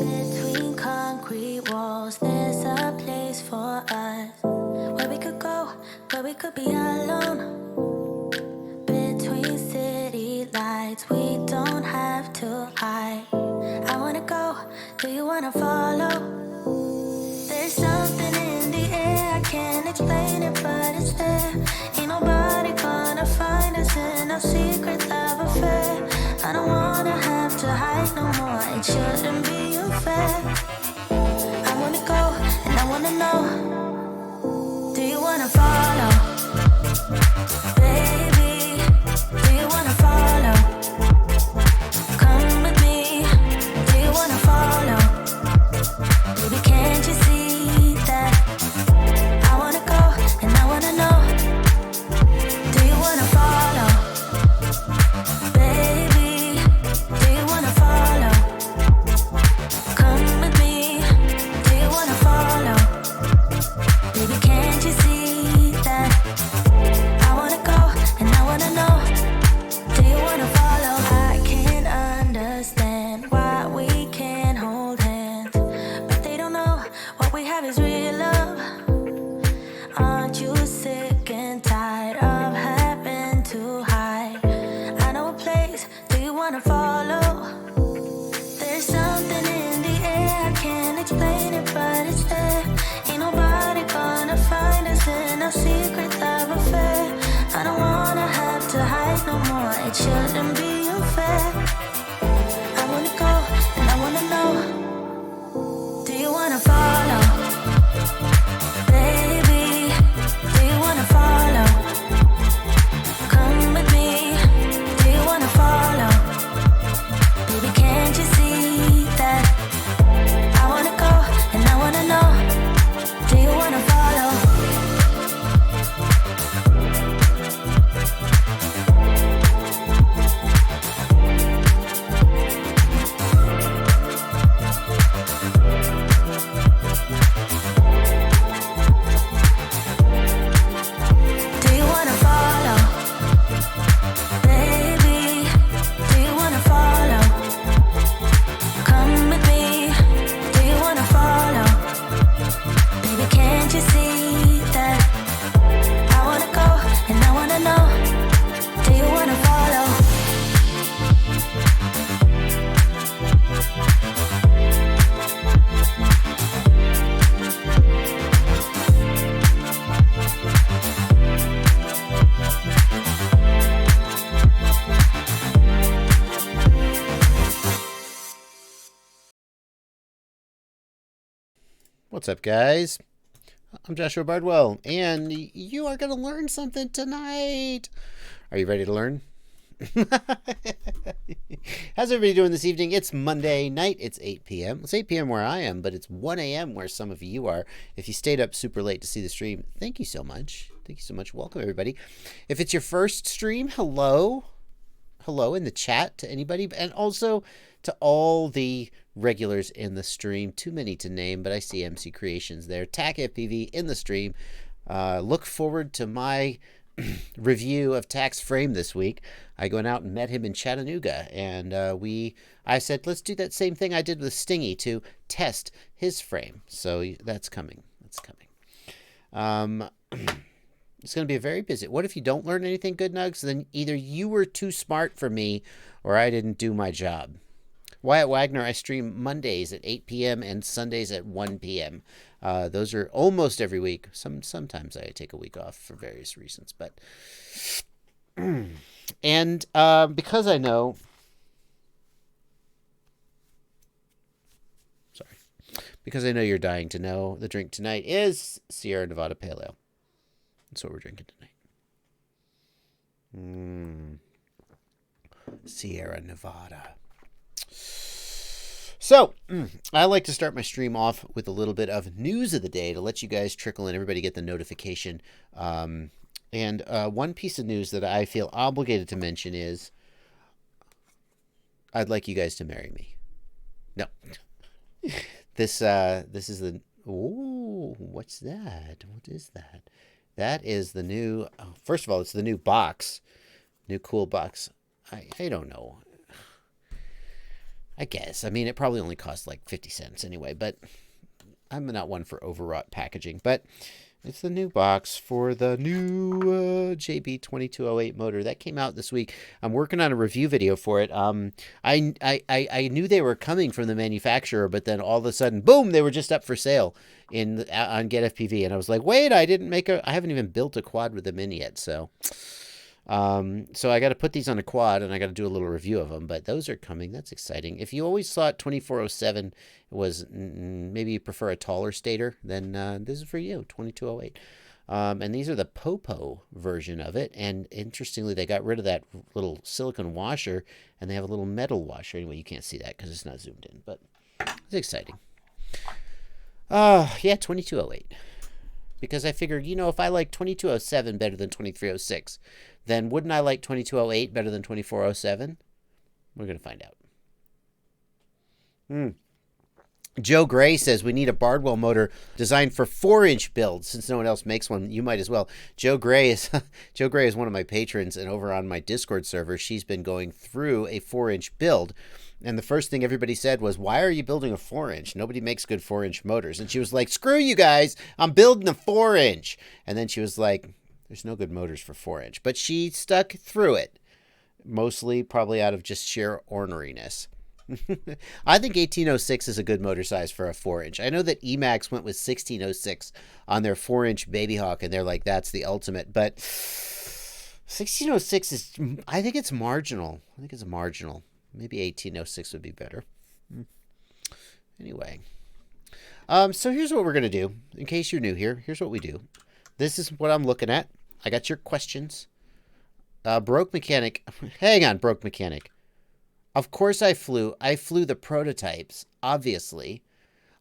Between concrete walls, there's a place for us where we could go, where we could be alone. Between city lights, we don't have to hide. I wanna go, do you wanna follow? There's something in the air, I can't explain it, but it's there. Ain't nobody gonna find us in our secret love affair. I don't wanna have to hide no more, it shouldn't be unfair. I wanna go, and I wanna know, do you wanna follow? Baby, do you wanna follow? Come with me, do you wanna follow? Baby, can't you see that? I wanna go, and I wanna know, do you wanna follow? Baby, do you wanna follow? Come with me, do you wanna follow? Baby, can't you see that? I wanna go, and I wanna know, do you wanna follow? I can't understand why we can't hold hands, but they don't know what we have is real love. Aren't you sick and tired of having to hide? I know a place, do you wanna follow? There's something in the air, I can't explain it, but it's there. Ain't nobody gonna find us in our secret love affair. I don't wanna have to hide no more, it shouldn't be unfair. I wanna go, and I wanna know, do you wanna follow? Baby, do you wanna follow? Come with me, do you wanna follow? Baby, can't you see that? I wanna go, and I wanna know, do you wanna follow? Do you wanna follow? Baby, do you wanna follow? Come with me, do you wanna follow? Baby, can't you see that? I wanna go, and I wanna know, do you wanna follow? What's up, guys? I'm Joshua Bardwell, and you are going to learn something tonight. Are you ready to learn? How's everybody doing this evening? It's Monday night. It's 8 p.m. It's 8 p.m. where I am, but it's 1 a.m. where some of you are. If you stayed up super late to see the stream, thank you so much. Thank you so much. Welcome, everybody. If it's your first stream, hello. Hello in the chat to anybody, and also to all the regulars in the stream. Too many to name, but I see MC Creations there. TAC FPV in the stream. Look forward to my review of TAC's frame this week. I went out and met him in Chattanooga, and I said, let's do that same thing I did with Stingy to test his frame. So that's coming. That's coming. It's going to be a very busy. What if you don't learn anything good, Nugs? Then either you were too smart for me or I didn't do my job. Wyatt Wagner, I stream Mondays at 8 p.m. and Sundays at 1 p.m. Those are almost every week. Sometimes I take a week off for various reasons. But and because I know... Because I know you're dying to know, the drink tonight is Sierra Nevada Pale Ale. That's what we're drinking tonight. Sierra Nevada. So, I like to start my stream off with a little bit of news of the day to let you guys trickle in, everybody get the notification. And one piece of news that I feel obligated to mention is I'd like you guys to marry me. No. This is the... Ooh, what's that? What is that? That is the new... Oh, first of all, it's the new box. New cool box. I don't know. I guess. I mean, it probably only cost like 50 cents anyway, but I'm not one for overwrought packaging. But it's the new box for the new JB2208 motor that came out this week. I'm working on a review video for it. I knew they were coming from the manufacturer, but then all of a sudden, boom, they were just up for sale on Get FPV, and I was like, wait, I haven't even built a quad with them in yet, so I got to put these on a quad, and I got to do a little review of them, but those are coming. That's exciting. If you always thought 2407 was maybe you prefer a taller stator, then this is for you, 2208. And these are the Popo version of it, and interestingly, they got rid of that little silicone washer, and they have a little metal washer. Anyway, you can't see that because it's not zoomed in, but it's exciting. Yeah, 2208. Because I figured, if I like 2207 better than 2306, then wouldn't I like 2208 better than 2407? We're going to find out. Joe Gray says we need a Bardwell motor designed for 4-inch builds. Since no one else makes one, you might as well. Joe Gray is one of my patrons, and over on my Discord server, she's been going through a 4-inch build. And the first thing everybody said was, why are you building a 4-inch? Nobody makes good 4-inch motors. And she was like, screw you guys, I'm building a 4-inch. And then she was like, there's no good motors for 4-inch. But she stuck through it, mostly probably out of just sheer orneriness. I think 1806 is a good motor size for a 4-inch. I know that Emax went with 1606 on their 4-inch Baby Hawk, and they're like, that's the ultimate. But 1606 is, I think it's marginal. I think it's marginal. Maybe 1806 would be better. Anyway. So here's what we're going to do. In case you're new here, here's what we do. This is what I'm looking at. I got your questions. Broke Mechanic. Hang on, Broke Mechanic. Of course I flew. I flew the prototypes, obviously.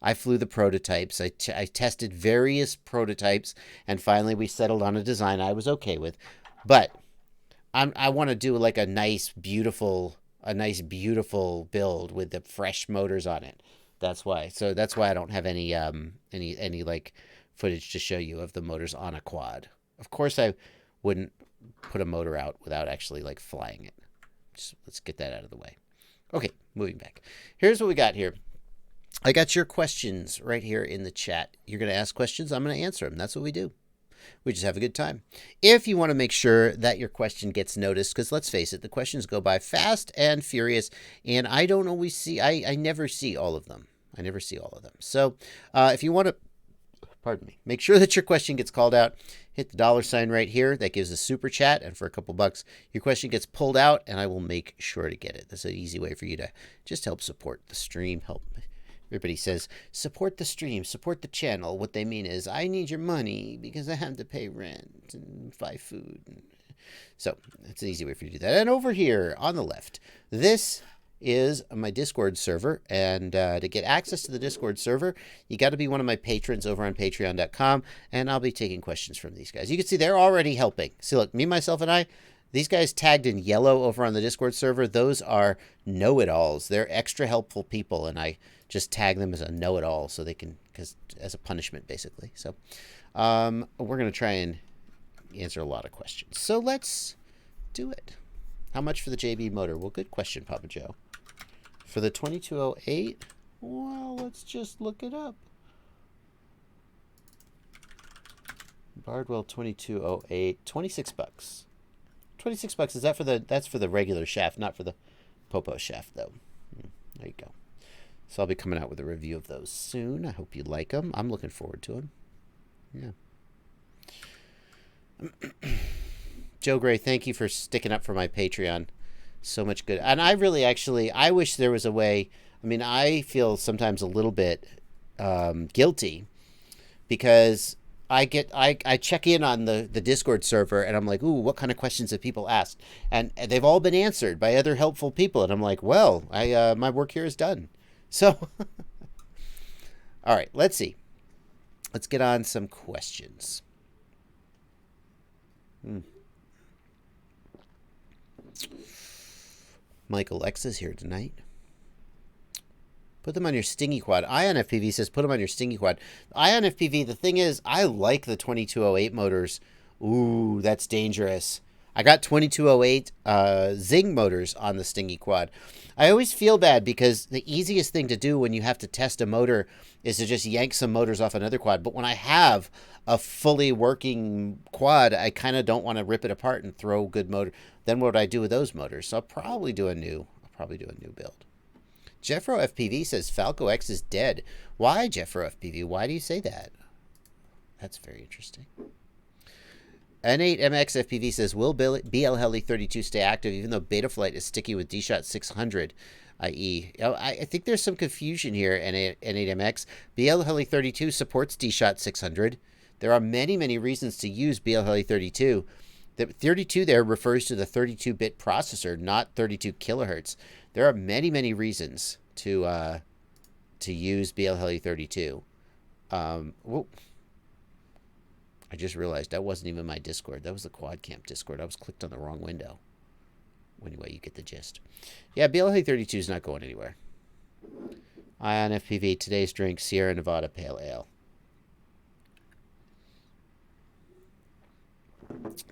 I flew the prototypes. I tested various prototypes, and finally we settled on a design I was okay with. But I want to do like a nice, beautiful build with the fresh motors on it. That's why. So that's why I don't have any like footage to show you of the motors on a quad. Of course I wouldn't put a motor out without actually like flying it. Just, let's get that out of the way. Okay, moving back. Here's what we got here. I got your questions right here in the chat. You're going to ask questions. I'm going to answer them. That's what we do. We just have a good time. If you want to make sure that your question gets noticed, because let's face it, the questions go by fast and furious, and I don't always see, I never see all of them. I never see all of them. So if you want to, pardon me, make sure that your question gets called out, hit the $sign right here. That gives a super chat, and for a couple bucks, your question gets pulled out, and I will make sure to get it. That's an easy way for you to just help support the stream, help. Everybody says, support the stream, support the channel. What they mean is, I need your money because I have to pay rent and buy food. So that's an easy way for you to do that. And over here on the left, this is my Discord server. And to get access to the Discord server, you got to be one of my patrons over on patreon.com. And I'll be taking questions from these guys. You can see they're already helping. See, look, me, myself, and I. These guys tagged in yellow over on the Discord server, those are know-it-alls. They're extra helpful people, and I just tag them as a know-it-all so they can, because as a punishment, basically. So we're going to try and answer a lot of questions. So let's do it. How much for the JB motor? Well, good question, Papa Joe. For the 2208, well, let's just look it up. Bardwell 2208, 26 bucks. 26 bucks. Is that for that's for the regular shaft, not for the Popo shaft, though. There you go. So I'll be coming out with a review of those soon. I hope you like them. I'm looking forward to them. Yeah. Joe Gray, thank you for sticking up for my Patreon. So much good. And I really I wish there was a way. I mean, I feel sometimes a little bit guilty because I check in on the Discord server, and I'm like, ooh, what kind of questions have people asked? And they've all been answered by other helpful people. And I'm like, well, my work here is done. So, all right, let's see. Let's get on some questions. Michael X is here tonight. Put them on your Stingy Quad. Ion FPV says put them on your Stingy Quad. Ion FPV, the thing is, I like the 2208 motors. Ooh, that's dangerous. I got 2208 Zing motors on the Stingy Quad. I always feel bad because the easiest thing to do when you have to test a motor is to just yank some motors off another quad. But when I have a fully working quad, I kind of don't want to rip it apart and throw good motor. Then what would I do with those motors? So I'll probably do a new build. Jeffro FPV says Falco X is dead. Why, Jeffro FPV? Why do you say that? That's very interesting. N8MX FPV says, will BL Heli 32 stay active even though Betaflight is sticking with DShot 600, i.e. I think there's some confusion here, N8MX. BL Heli 32 supports DShot 600. There are many, many reasons to use BL Heli 32. The 32 there refers to the 32-bit processor, not 32 kilohertz. There are many, many reasons to use BL Heli 32. Whoa. I just realized that wasn't even my Discord. That was the Quad Camp Discord. I was clicked on the wrong window. Anyway, you get the gist. Yeah, BLA 32 is not going anywhere. Ion FPV, today's drink, Sierra Nevada Pale Ale.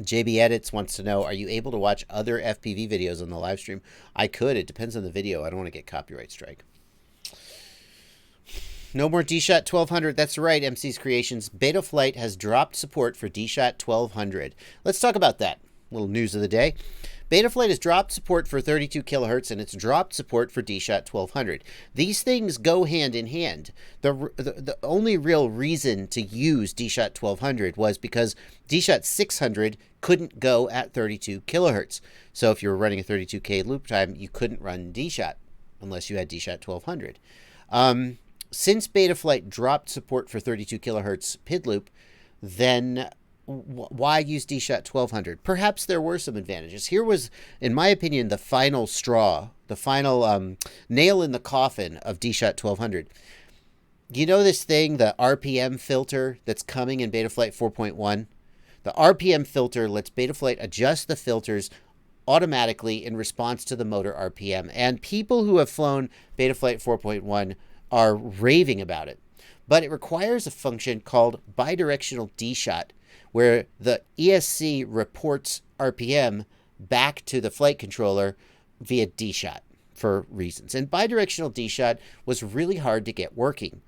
JB Edits wants to know, are you able to watch other FPV videos on the live stream? I could. It depends on the video. I don't want to get copyright strike. No more DShot 1200. That's right, MC's Creations. Betaflight has dropped support for DShot 1200. Let's talk about that. Little news of the day. Betaflight has dropped support for 32 kilohertz, and it's dropped support for DShot 1200. These things go hand in hand. The only real reason to use DShot 1200 was because DShot 600 couldn't go at 32 kilohertz. So if you were running a 32K loop time, you couldn't run DShot unless you had DShot 1200. Since Betaflight dropped support for 32 kilohertz PID loop, then why use DShot 1200? Perhaps there were some advantages. Here was, in my opinion, the final straw, the final nail in the coffin of DShot 1200. You know this thing, the RPM filter that's coming in Betaflight 4.1? The RPM filter lets Betaflight adjust the filters automatically in response to the motor RPM. And people who have flown Betaflight 4.1 are raving about it. But it requires a function called bidirectional DShot, where the ESC reports RPM back to the flight controller via DShot for reasons. And bidirectional DShot was really hard to get working.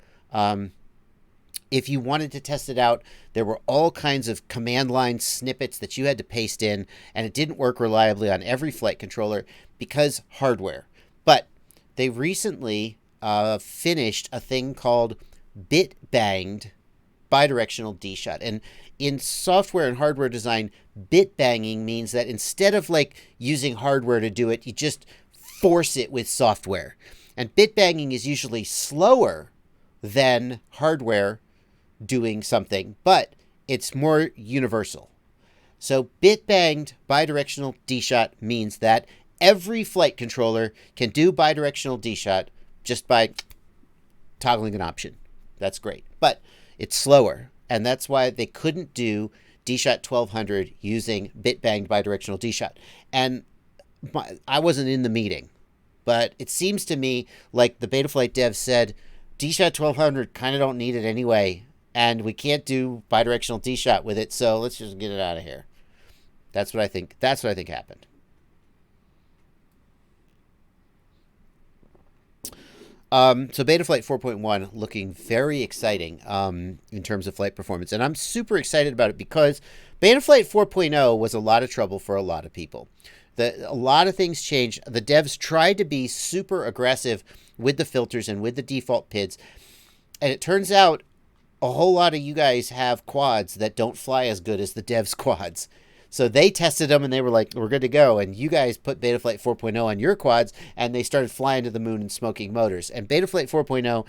If you wanted to test it out, there were all kinds of command line snippets that you had to paste in, and it didn't work reliably on every flight controller because hardware. But they recently finished a thing called bit-banged bidirectional DShot. And in software and hardware design, bit-banging means that instead of like using hardware to do it, you just force it with software. And bit-banging is usually slower than hardware doing something, but it's more universal. So bit-banged bidirectional DShot means that every flight controller can do bidirectional DShot just by toggling an option. That's great. But it's slower, and that's why they couldn't do DShot 1200 using bit-banged bidirectional DShot. And I wasn't in the meeting, but it seems to me like the Betaflight devs said, DShot 1200 kind of don't need it anyway, and we can't do bidirectional DShot with it, so let's just get it out of here. That's what I think. That's what I think happened. So Betaflight 4.1 looking very exciting in terms of flight performance. And I'm super excited about it because Betaflight 4.0 was a lot of trouble for a lot of people. A lot of things changed. The devs tried to be super aggressive with the filters and with the default PIDs. And it turns out a whole lot of you guys have quads that don't fly as good as the devs' quads. So they tested them and they were like, we're good to go. And you guys put Betaflight 4.0 on your quads and they started flying to the moon and smoking motors. And Betaflight 4.0,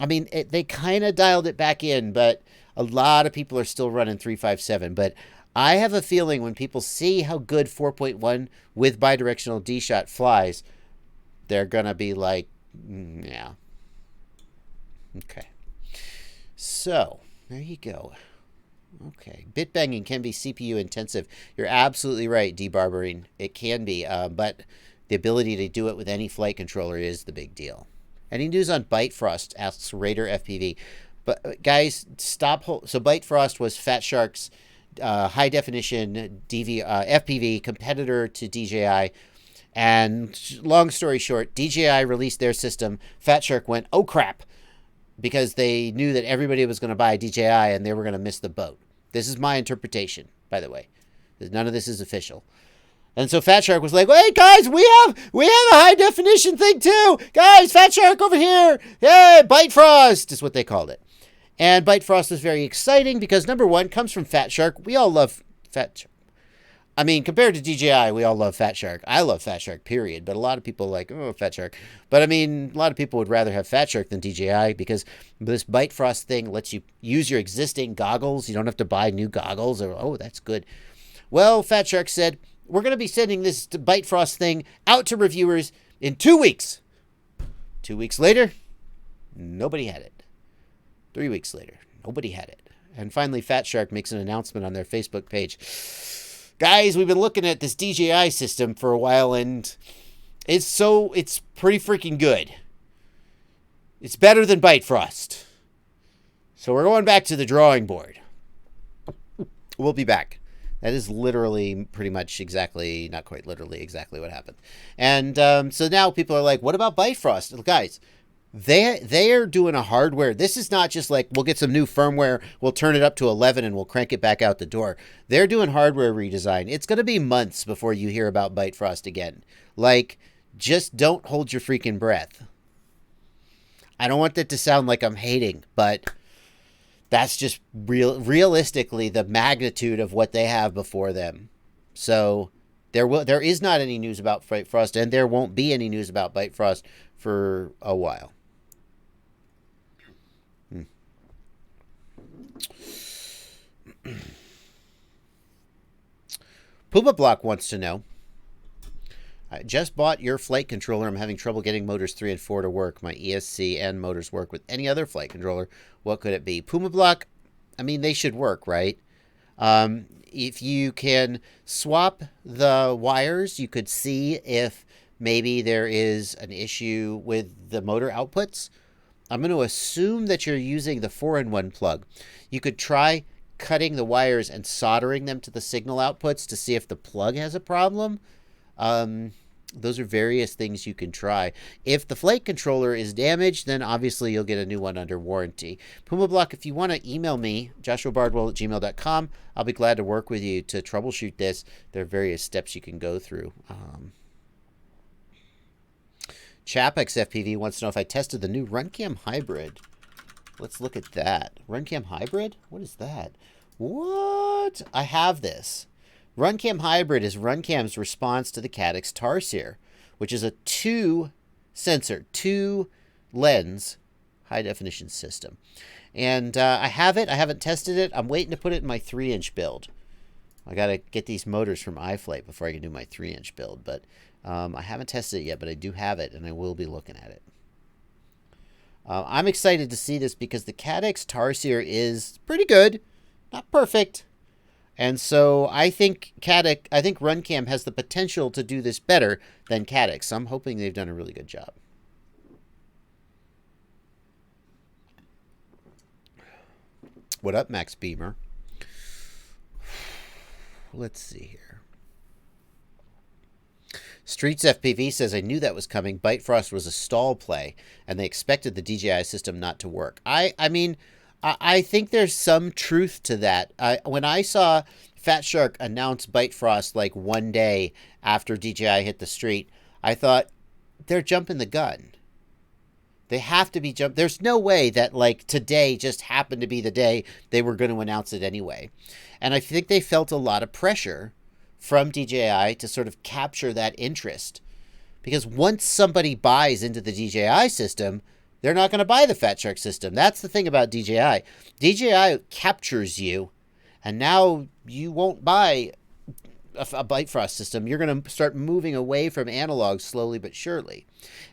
I mean, they kind of dialed it back in, but a lot of people are still running 357. But I have a feeling when people see how good 4.1 with bidirectional DShot flies, they're going to be like, yeah. Okay. So, there you go. Okay. Bit banging can be CPU intensive. You're absolutely right, debarbering. It can be, but the ability to do it with any flight controller is the big deal. Any news on Bitefrost, asks Raider FPV. But guys, stop. So Bitefrost was Fat Shark's high definition FPV competitor to DJI. And long story short, DJI released their system. Fat Shark went, oh crap, because they knew that everybody was going to buy DJI and they were going to miss the boat. This is my interpretation, by the way. None of this is official. And so Fat Shark was like, hey guys, we have a high definition thing too. Guys, Fat Shark over here. Hey, Bitefrost is what they called it. And Bitefrost was very exciting because number one, comes from Fat Shark. We all love Fat Shark. I mean, compared to DJI, we all love Fat Shark. I love Fat Shark, period. But a lot of people like, oh, Fat Shark. But I mean, a lot of people would rather have Fat Shark than DJI because this Bitefrost thing lets you use your existing goggles. You don't have to buy new goggles. Or, oh, that's good. Well, Fat Shark said, we're going to be sending this Bitefrost thing out to reviewers in 2 weeks. 2 weeks later, nobody had it. 3 weeks later, nobody had it. And finally, Fat Shark makes an announcement on their Facebook page. Guys, we've been looking at this DJI system for a while, and it's pretty freaking good. It's better than Bitefrost. So we're going back to the drawing board. We'll be back. That is literally pretty much exactly, not quite literally exactly what happened. And so now people are like, what about Bitefrost? Guys, they are doing a hardware. This is not just like, we'll get some new firmware, we'll turn it up to 11 and we'll crank it back out the door. They're doing hardware redesign. It's going to be months before you hear about Bitefrost again. Like, just don't hold your freaking breath. I don't want that to sound like I'm hating, but that's just realistically the magnitude of what they have before them. So there is not any news about Bitefrost, and there won't be any news about Bitefrost for a while. Puma Block wants to know, I just bought your flight controller. I'm having trouble getting motors 3 and 4 to work. My ESC and motors work with any other flight controller. What could it be? Puma Block, I mean, they should work, right? If you can swap the wires, you could see if maybe there is an issue with the motor outputs. I'm going to assume that you're using the 4-in-1 plug. You could try cutting the wires and soldering them to the signal outputs to see if the plug has a problem. Those are various things you can try. If the flight controller is damaged, then obviously you'll get a new one under warranty. Puma Block, if you want to email me, joshuabardwell@gmail.com, I'll be glad to work with you to troubleshoot this. There are various steps you can go through. Chapex FPV wants to know if I tested the new RunCam Hybrid. Let's look at that. RunCam Hybrid? What is that? What? I have this. RunCam Hybrid is RunCam's response to the Caddx Tarsier, which is a 2-sensor, 2-lens high-definition system. And I have it. I haven't tested it. I'm waiting to put it in my 3-inch build. I got to get these motors from iFlight before I can do my 3-inch build. But I haven't tested it yet, but I do have it, and I will be looking at it. I'm excited to see this because the Caddx Tarsier is pretty good, not perfect. And so I think RunCam has the potential to do this better than Caddx. So I'm hoping they've done a really good job. What up, Max Beamer? Let's see here. Streets FPV says, I knew that was coming. Bitefrost was a stall play, and they expected the DJI system not to work. I mean, I think there's some truth to that. When I saw Fat Shark announce Bitefrost like one day after DJI hit the street, I thought, they're jumping the gun. They have to be jumped. There's no way that like today just happened to be the day they were going to announce it anyway. And I think they felt a lot of pressure from DJI to sort of capture that interest. Because once somebody buys into the DJI system, they're not going to buy the Fat Shark system. That's the thing about DJI. DJI captures you, and now you won't buy a Bitefrost system. You're going to start moving away from analog slowly but surely.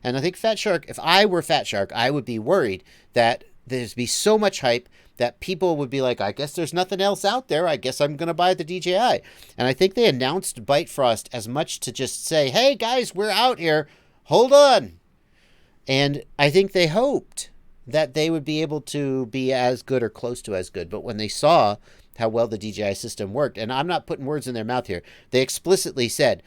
And I think Fat Shark, if I were Fat Shark, I would be worried that there'd be so much hype that people would be like, I guess there's nothing else out there. I guess I'm going to buy the DJI. And I think they announced Bitefrost as much to just say, hey, guys, we're out here. Hold on. And I think they hoped that they would be able to be as good or close to as good. But when they saw how well the DJI system worked, and I'm not putting words in their mouth here, they explicitly said,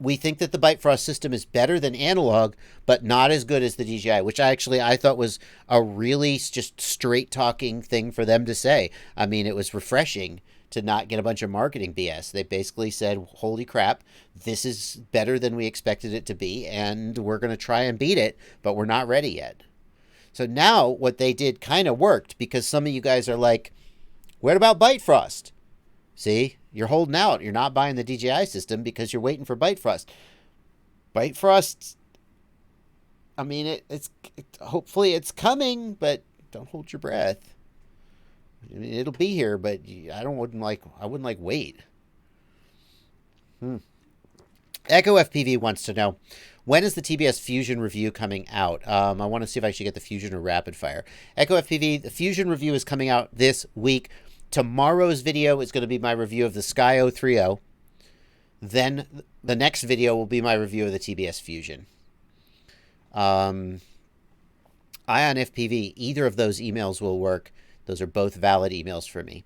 we think that the Bitefrost system is better than analog, but not as good as the DJI, which I thought was a really just straight talking thing for them to say. I mean, it was refreshing to not get a bunch of marketing BS. They basically said, holy crap, this is better than we expected it to be, and we're going to try and beat it, but we're not ready yet. So now what they did kind of worked, because some of you guys are like, what about Bitefrost? See, you're holding out. You're not buying the DJI system because you're waiting for Bitefrost. Bitefrost, I mean, hopefully it's coming, but don't hold your breath. I mean, it'll be here, but I wouldn't wait. Echo FPV wants to know, when is the TBS Fusion review coming out? I want to see if I should get the Fusion or Rapid Fire. Echo FPV, the Fusion review is coming out this week. Tomorrow's video is going to be my review of the Sky 030. Then the next video will be my review of the TBS Fusion. Ion FPV, either of those emails will work. Those are both valid emails for me.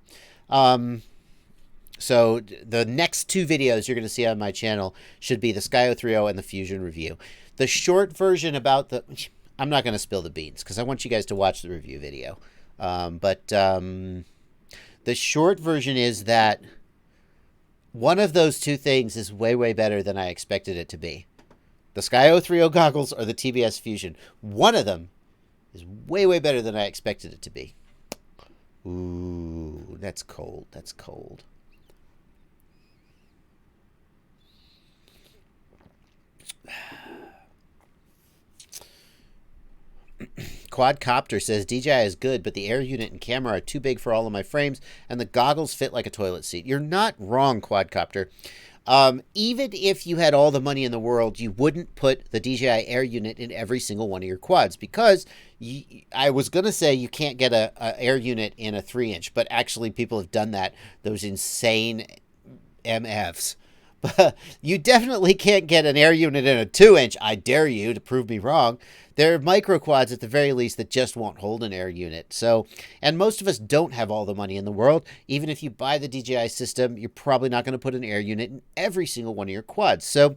So the next two videos you're going to see on my channel should be the Sky 030 and the Fusion review. The short version about I'm not going to spill the beans because I want you guys to watch the review video. The short version is that one of those two things is way, way better than I expected it to be. The Sky 030 goggles or the TBS Fusion. One of them is way, way better than I expected it to be. Ooh, that's cold. That's cold. Quadcopter says, DJI is good, but the air unit and camera are too big for all of my frames, and the goggles fit like a toilet seat. You're not wrong, Quadcopter. Even if you had all the money in the world, you wouldn't put the DJI air unit in every single one of your quads, because I was going to say you can't get a air unit in a 3-inch, but actually people have done that, those insane MFs. But you definitely can't get an air unit in a 2-inch. I dare you to prove me wrong. There are micro quads at the very least that just won't hold an air unit. So, and most of us don't have all the money in the world. Even if you buy the DJI system, you're probably not going to put an air unit in every single one of your quads. So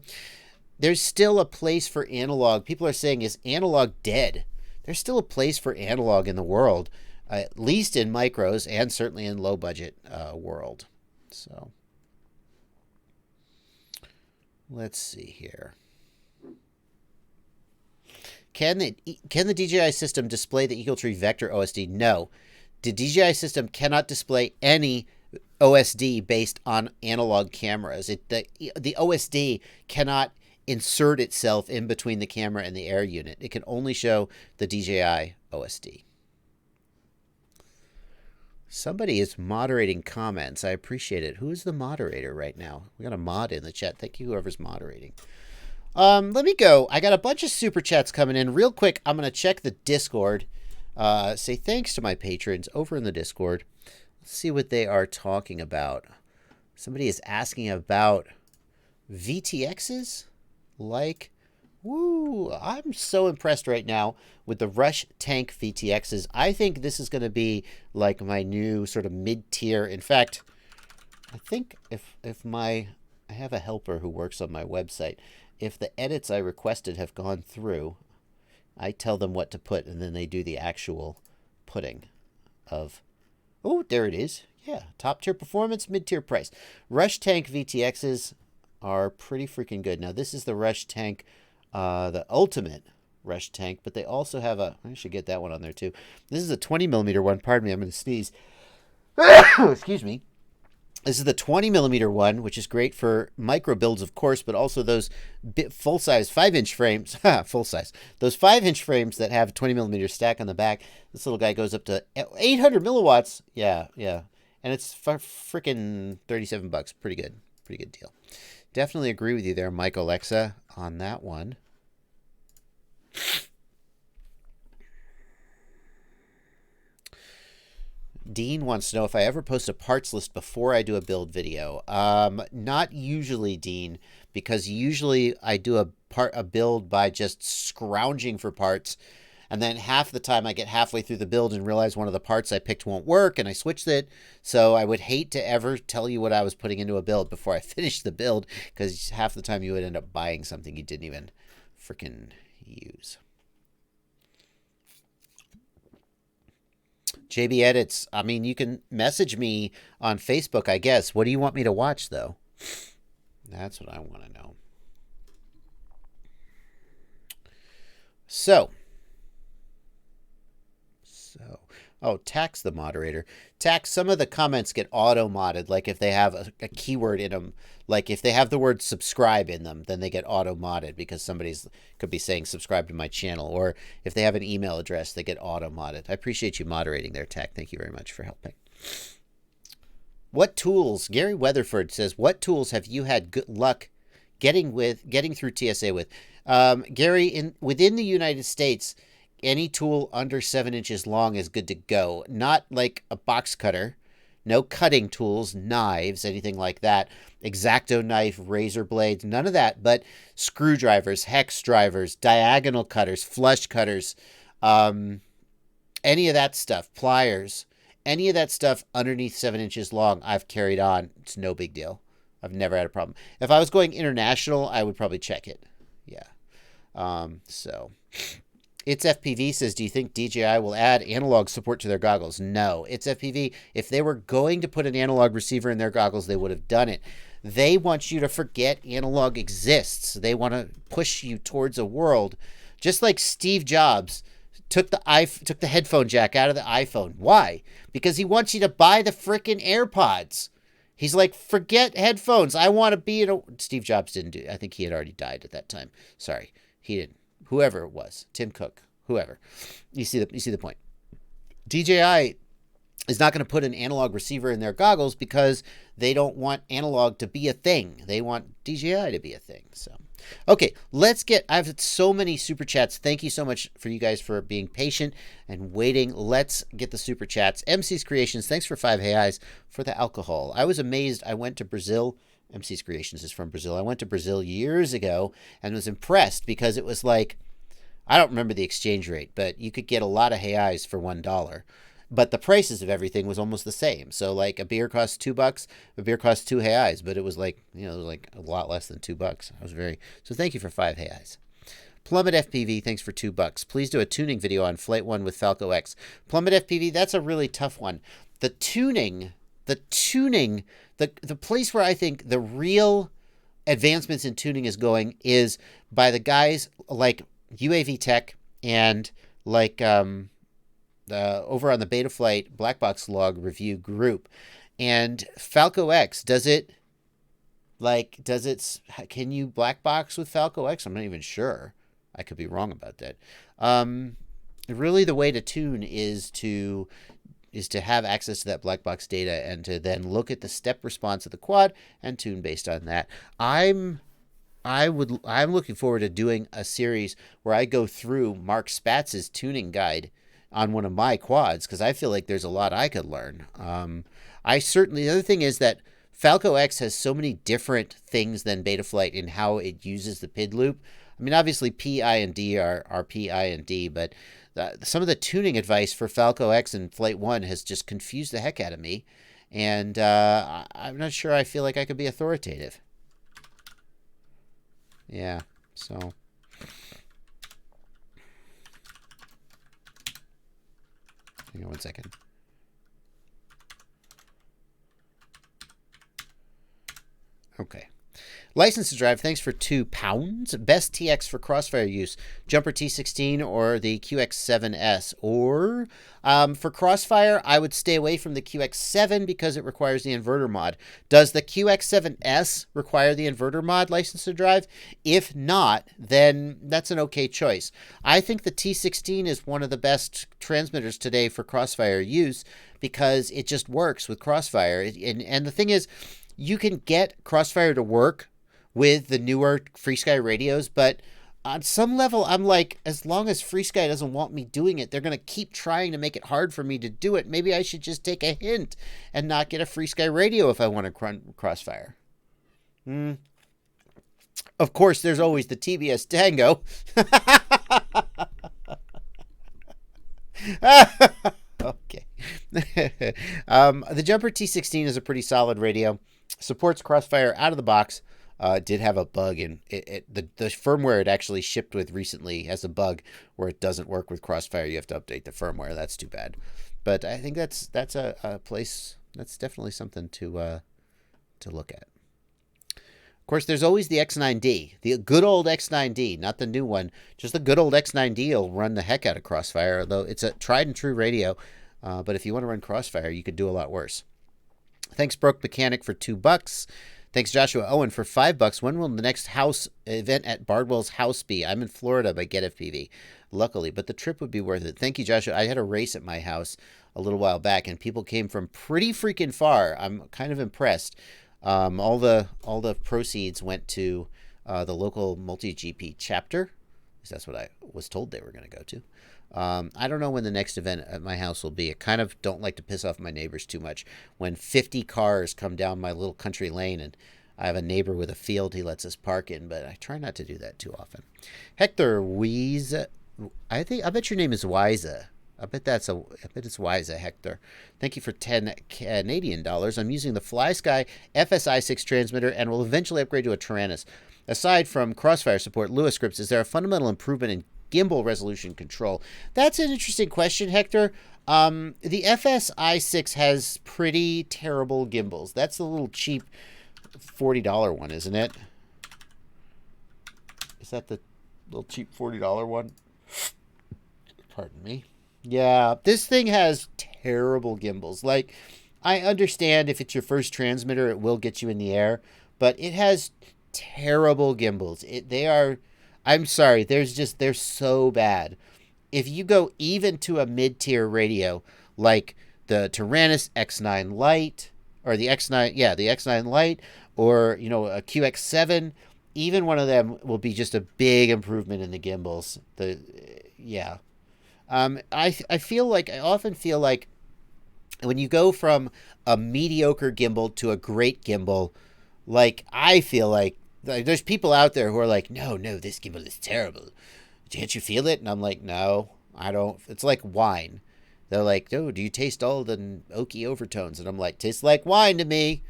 there's still a place for analog. People are saying, is analog dead? There's still a place for analog in the world, at least in micros and certainly in low budget world. So let's see here. Can the DJI system display the EagleTree Vector OSD? No. The DJI system cannot display any OSD based on analog cameras. The OSD cannot insert itself in between the camera and the air unit. It can only show the DJI OSD. Somebody is moderating comments. I appreciate it. Who is the moderator right now? We got a mod in the chat. Thank you, whoever's moderating. Let me go. I got a bunch of super chats coming in. Real quick, I'm going to check the Discord. Say thanks to my patrons over in the Discord. Let's see what they are talking about. Somebody is asking about VTXs? Like, woo, I'm so impressed right now with the Rush Tank VTXs. I think this is going to be like my new sort of mid-tier. In fact, I think if I have a helper who works on my website. If the edits I requested have gone through, I tell them what to put, and then they do the actual putting of, oh, there it is. Yeah, top-tier performance, mid-tier price. Rush Tank VTXs are pretty freaking good. Now, this is the Rush Tank, the ultimate Rush Tank, but they also have I should get that one on there, too. This is a 20mm one. Pardon me, I'm going to sneeze. Excuse me. This is the 20mm one, which is great for micro builds, of course, but also those full-size 5-inch frames. Full-size. Those 5-inch frames that have a 20mm stack on the back. This little guy goes up to 800 milliwatts. Yeah. And it's freaking $37. Pretty good. Pretty good deal. Definitely agree with you there, Mike Alexa, on that one. Dean wants to know if I ever post a parts list before I do a build video. Not usually, Dean, because usually I do a a build by just scrounging for parts. And then half the time I get halfway through the build and realize one of the parts I picked won't work, and I switched it. So I would hate to ever tell you what I was putting into a build before I finished the build, because half the time you would end up buying something you didn't even freaking use. JB Edits, I mean, you can message me on Facebook, I guess. What do you want me to watch, though? That's what I want to know. So, Tax the moderator. Tax, some of the comments get auto-modded, like if they have a keyword in them, like if they have the word subscribe in them, then they get auto-modded because somebody's could be saying subscribe to my channel, or if they have an email address, they get auto-modded. I appreciate you moderating there, Tax. Thank you very much for helping. What tools, Gary Weatherford says, what tools have you had good luck getting through TSA with? Gary, within the United States, any tool under 7 inches long is good to go. Not like a box cutter. No cutting tools, knives, anything like that. X-Acto knife, razor blades, none of that. But screwdrivers, hex drivers, diagonal cutters, flush cutters, any of that stuff, pliers, any of that stuff underneath 7 inches long, I've carried on. It's no big deal. I've never had a problem. If I was going international, I would probably check it. Yeah. It's FPV says, do you think DJI will add analog support to their goggles? No. It's FPV. If they were going to put an analog receiver in their goggles, they would have done it. They want you to forget analog exists. They want to push you towards a world, just like Steve Jobs took the headphone jack out of the iPhone. Why? Because he wants you to buy the frickin' AirPods. He's like, forget headphones. I want to be in a... Steve Jobs didn't do it. I think he had already died at that time. Sorry. He didn't. Whoever it was, Tim Cook, whoever. You see the point. DJI is not going to put an analog receiver in their goggles because they don't want analog to be a thing. They want DJI to be a thing. So, okay, I've had so many super chats. Thank you so much for you guys for being patient and waiting. Let's get the super chats. MC's Creations, thanks for 5 eyes for the alcohol. I was amazed. I went to Brazil. MC's Creations is from Brazil. I went to Brazil years ago and was impressed because it was like, I don't remember the exchange rate, but you could get a lot of reais for $1. But the prices of everything was almost the same. So like a beer cost $2, a beer cost 2 reais, but it was like, it was like a lot less than $2. So thank you for 5 reais. Plummet FPV, thanks for $2. Please do a tuning video on Flight 1 with Falco X. Plummet FPV, that's a really tough one. The tuning, the place where I think the real advancements in tuning is going is by the guys like UAV Tech and like over on the Betaflight Black Box Log review group. And Falco X, can you black box with Falco X? I'm not even sure. I could be wrong about that. Really the way to tune is to have access to that black box data and to then look at the step response of the quad and tune based on that. I'm looking forward to doing a series where I go through Mark Spatz's tuning guide on one of my quads, because I feel like there's a lot I could learn. The other thing is that Falco X has so many different things than Betaflight in how it uses the PID loop. I mean, obviously P, I, and D are P, I, and D, but some of the tuning advice for Falco X and Flight 1 has just confused the heck out of me. And I'm not sure I feel like I could be authoritative. Yeah, so... Hang on one second. Okay. License to drive, thanks for £2. Best TX for Crossfire use, Jumper T16 or the QX7S. Or for Crossfire, I would stay away from the QX7 because it requires the inverter mod. Does the QX7S require the inverter mod, license to drive? If not, then that's an okay choice. I think the T16 is one of the best transmitters today for Crossfire use because it just works with Crossfire. And the thing is, you can get Crossfire to work with the newer FreeSky radios, but on some level, I'm like, as long as FreeSky doesn't want me doing it, they're going to keep trying to make it hard for me to do it. Maybe I should just take a hint and not get a FreeSky radio if I want to run Crossfire. Of course, there's always the TBS Tango. Okay. The Jumper T16 is a pretty solid radio. Supports Crossfire out of the box. Did have a bug in the firmware it actually shipped with recently has a bug where it doesn't work with Crossfire. You have to update the firmware. That's too bad. But I think that's a place that's definitely something to look at. Of course, there's always the X9D, the good old X9D, not the new one. Just the good old X9D will run the heck out of Crossfire, although it's a tried and true radio. But if you want to run Crossfire, you could do a lot worse. Thanks, Broke Mechanic, for $2. Thanks, Joshua Owen, for $5. When will the next house event at Bardwell's house be? I'm in Florida by Get FPV, luckily, but the trip would be worth it. Thank you, Joshua. I had a race at my house a little while back, and people came from pretty freaking far. I'm kind of impressed. All the proceeds went to the local multi-GP chapter, because that's what I was told they were going to go to. I don't know when the next event at my house will be. I kind of don't like to piss off my neighbors too much. When 50 cars come down my little country lane, and I have a neighbor with a field he lets us park in, but I try not to do that too often. Hector Wiese, I bet your name is Wiza. I bet it's Wiza, Hector. Thank you for 10 Canadian dollars. I'm using the FlySky FSI6 transmitter and will eventually upgrade to a Tyrannus. Aside from Crossfire support, Lua scripts, is there a fundamental improvement in gimbal resolution control? That's an interesting question, Hector. The FSI6 has pretty terrible gimbals. That's the little cheap $40 one, isn't it? Is that the little cheap $40 one? Pardon me. Yeah, this thing has terrible gimbals. Like, I understand if it's your first transmitter, it will get you in the air, but it has terrible gimbals. I'm sorry, they're so bad. If you go even to a mid-tier radio, like the Tyrannus X9 Lite, or the X9 Lite, or, a QX7, even one of them will be just a big improvement in the gimbals. I often feel like when you go from a mediocre gimbal to a great gimbal, like, I feel like there's people out there who are like, no, this gimbal is terrible. Can't you feel it? And I'm like, no, I don't. It's like wine. They're like, oh, do you taste all the oaky overtones? And I'm like, tastes like wine to me.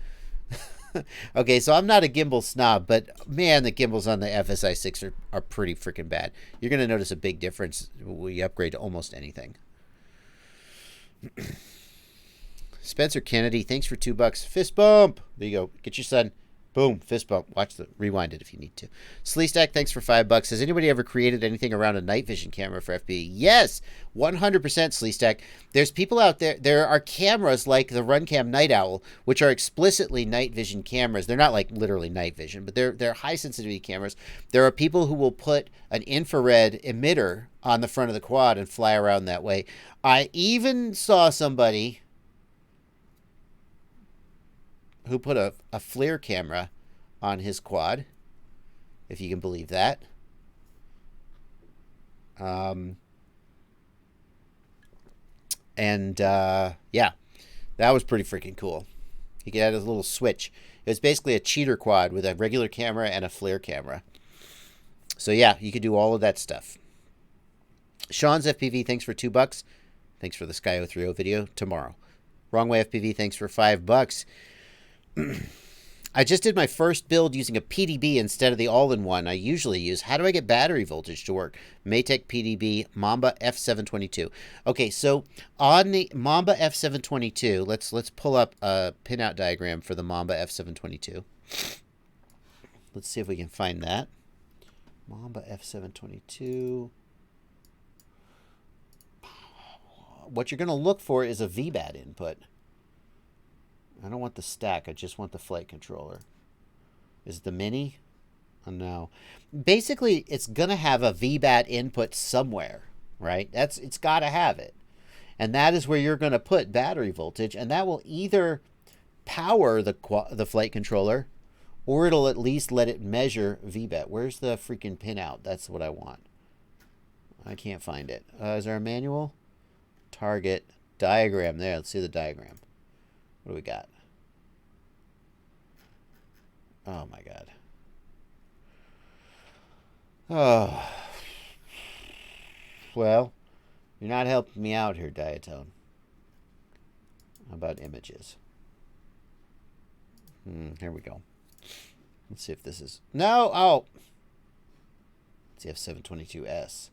Okay, so I'm not a gimbal snob, but man, the gimbals on the FSI6 are pretty freaking bad. You're going to notice a big difference when you upgrade to almost anything. Spencer Kennedy, thanks for $2. Fist bump. There you go. Get your son. Boom, fist bump. Rewind it if you need to. Sleestack, thanks for $5. Has anybody ever created anything around a night vision camera for FPV? Yes, 100% Sleestack. There's people out there. There are cameras like the Runcam Night Owl, which are explicitly night vision cameras. They're not like literally night vision, but they're high sensitivity cameras. There are people who will put an infrared emitter on the front of the quad and fly around that way. I even saw somebody who put a FLIR camera on his quad, if you can believe that. Yeah, that was pretty freaking cool. He had a little switch. It was basically a cheater quad with a regular camera and a FLIR camera. So yeah, you could do all of that stuff. Sean's FPV, thanks for $2. Thanks for the Sky 030 video tomorrow. Wrong Way FPV, thanks for $5. I just did my first build using a PDB instead of the all-in-one I usually use. How do I get battery voltage to work? Maytech PDB Mamba F722. Okay, so on the Mamba F722, let's pull up a pinout diagram for the Mamba F722. Let's see if we can find that. Mamba F722. What you're going to look for is a VBAT input. I don't want the stack. I just want the flight controller. Is it the Mini? Oh, no. Basically, it's going to have a VBAT input somewhere, right? It's got to have it. And that is where you're going to put battery voltage, and that will either power the flight controller, or it'll at least let it measure VBAT. Where's the freaking pinout? That's what I want. I can't find it. Is there a manual? Target. Diagram. There, let's see the diagram. What do we got? Oh my God. Oh, well, you're not helping me out here, Diatone. How about images? Here we go. Let's see if this is... No! Oh! Let's see if 722S.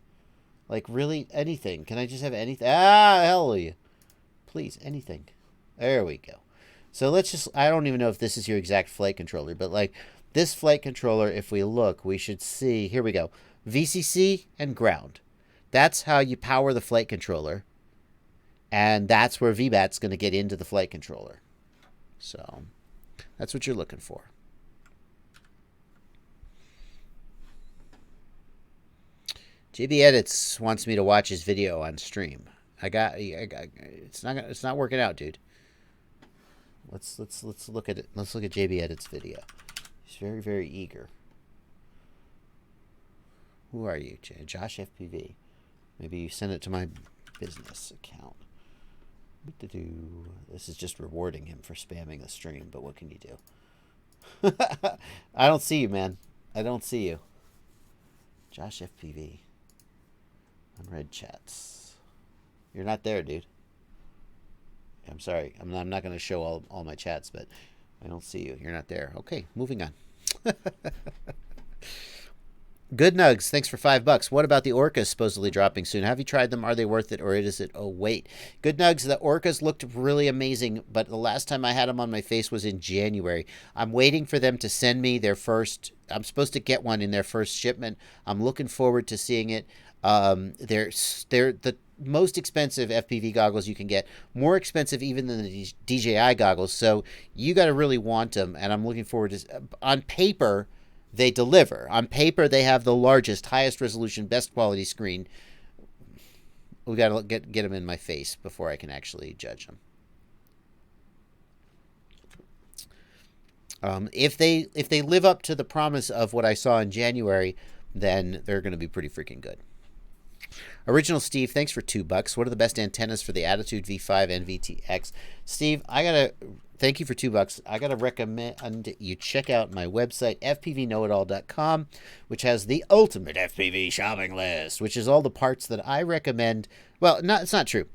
Like, really? Anything. Can I just have anything? Ah, hell yeah. Please, anything. There we go. So let's just... I don't even know if this is your exact flight controller, but like, this flight controller, if we look, we should see... Here we go. VCC and ground. That's how you power the flight controller. And that's where VBAT's going to get into the flight controller. So, that's what you're looking for. JB Edits wants me to watch his video on stream. It's not working out, dude. Let's look at it. Let's look at JB Edits video. He's very, very eager. Who are you, Josh FPV? Maybe you send it to my business account. This is just rewarding him for spamming the stream, but what can you do? I don't see you, man. I don't see you. Josh FPV. Unread chats. You're not there, dude. I'm sorry. I'm not going to show all my chats, but I don't see you. You're not there. Okay, moving on. Good Nugs, thanks for $5. What about the Orcas supposedly dropping soon? Have you tried them? Are they worth it, or is it? Oh, wait. Good Nugs, the Orcas looked really amazing, but the last time I had them on my face was in January. I'm waiting for them to send me their first... I'm supposed to get one in their first shipment. I'm looking forward to seeing it. They're the most expensive FPV goggles you can get. More expensive even than the DJI goggles, so you got to really want them, and I'm looking forward to... On paper... They deliver. On paper, they have the largest, highest resolution, best quality screen. We got to get them in my face before I can actually judge them. If they live up to the promise of what I saw in January, then they're going to be pretty freaking good. Original Steve, thanks for $2. What are the best antennas for the Attitude V5 and VTX? Steve, thank you for $2. I gotta recommend you check out my website, fpvknowitall.com, which has the ultimate FPV shopping list, which is all the parts that I recommend. Well, it's not true.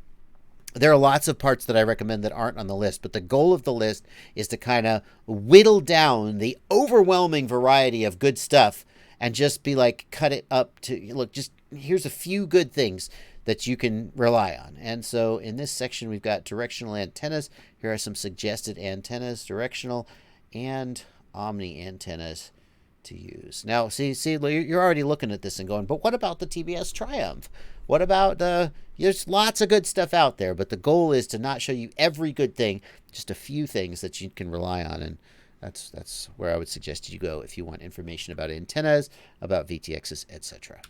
There are lots of parts that I recommend that aren't on the list, but the goal of the list is to kind of whittle down the overwhelming variety of good stuff and just be like, cut it up to, look, just here's a few good things that you can rely on. And so in this section, we've got directional antennas. Here are some suggested antennas, directional and omni antennas to use. Now, see, you're already looking at this and going, but what about the TBS Triumph? What about there's lots of good stuff out there, but the goal is to not show you every good thing, just a few things that you can rely on. And that's where I would suggest you go if you want information about antennas, about VTXs, etc.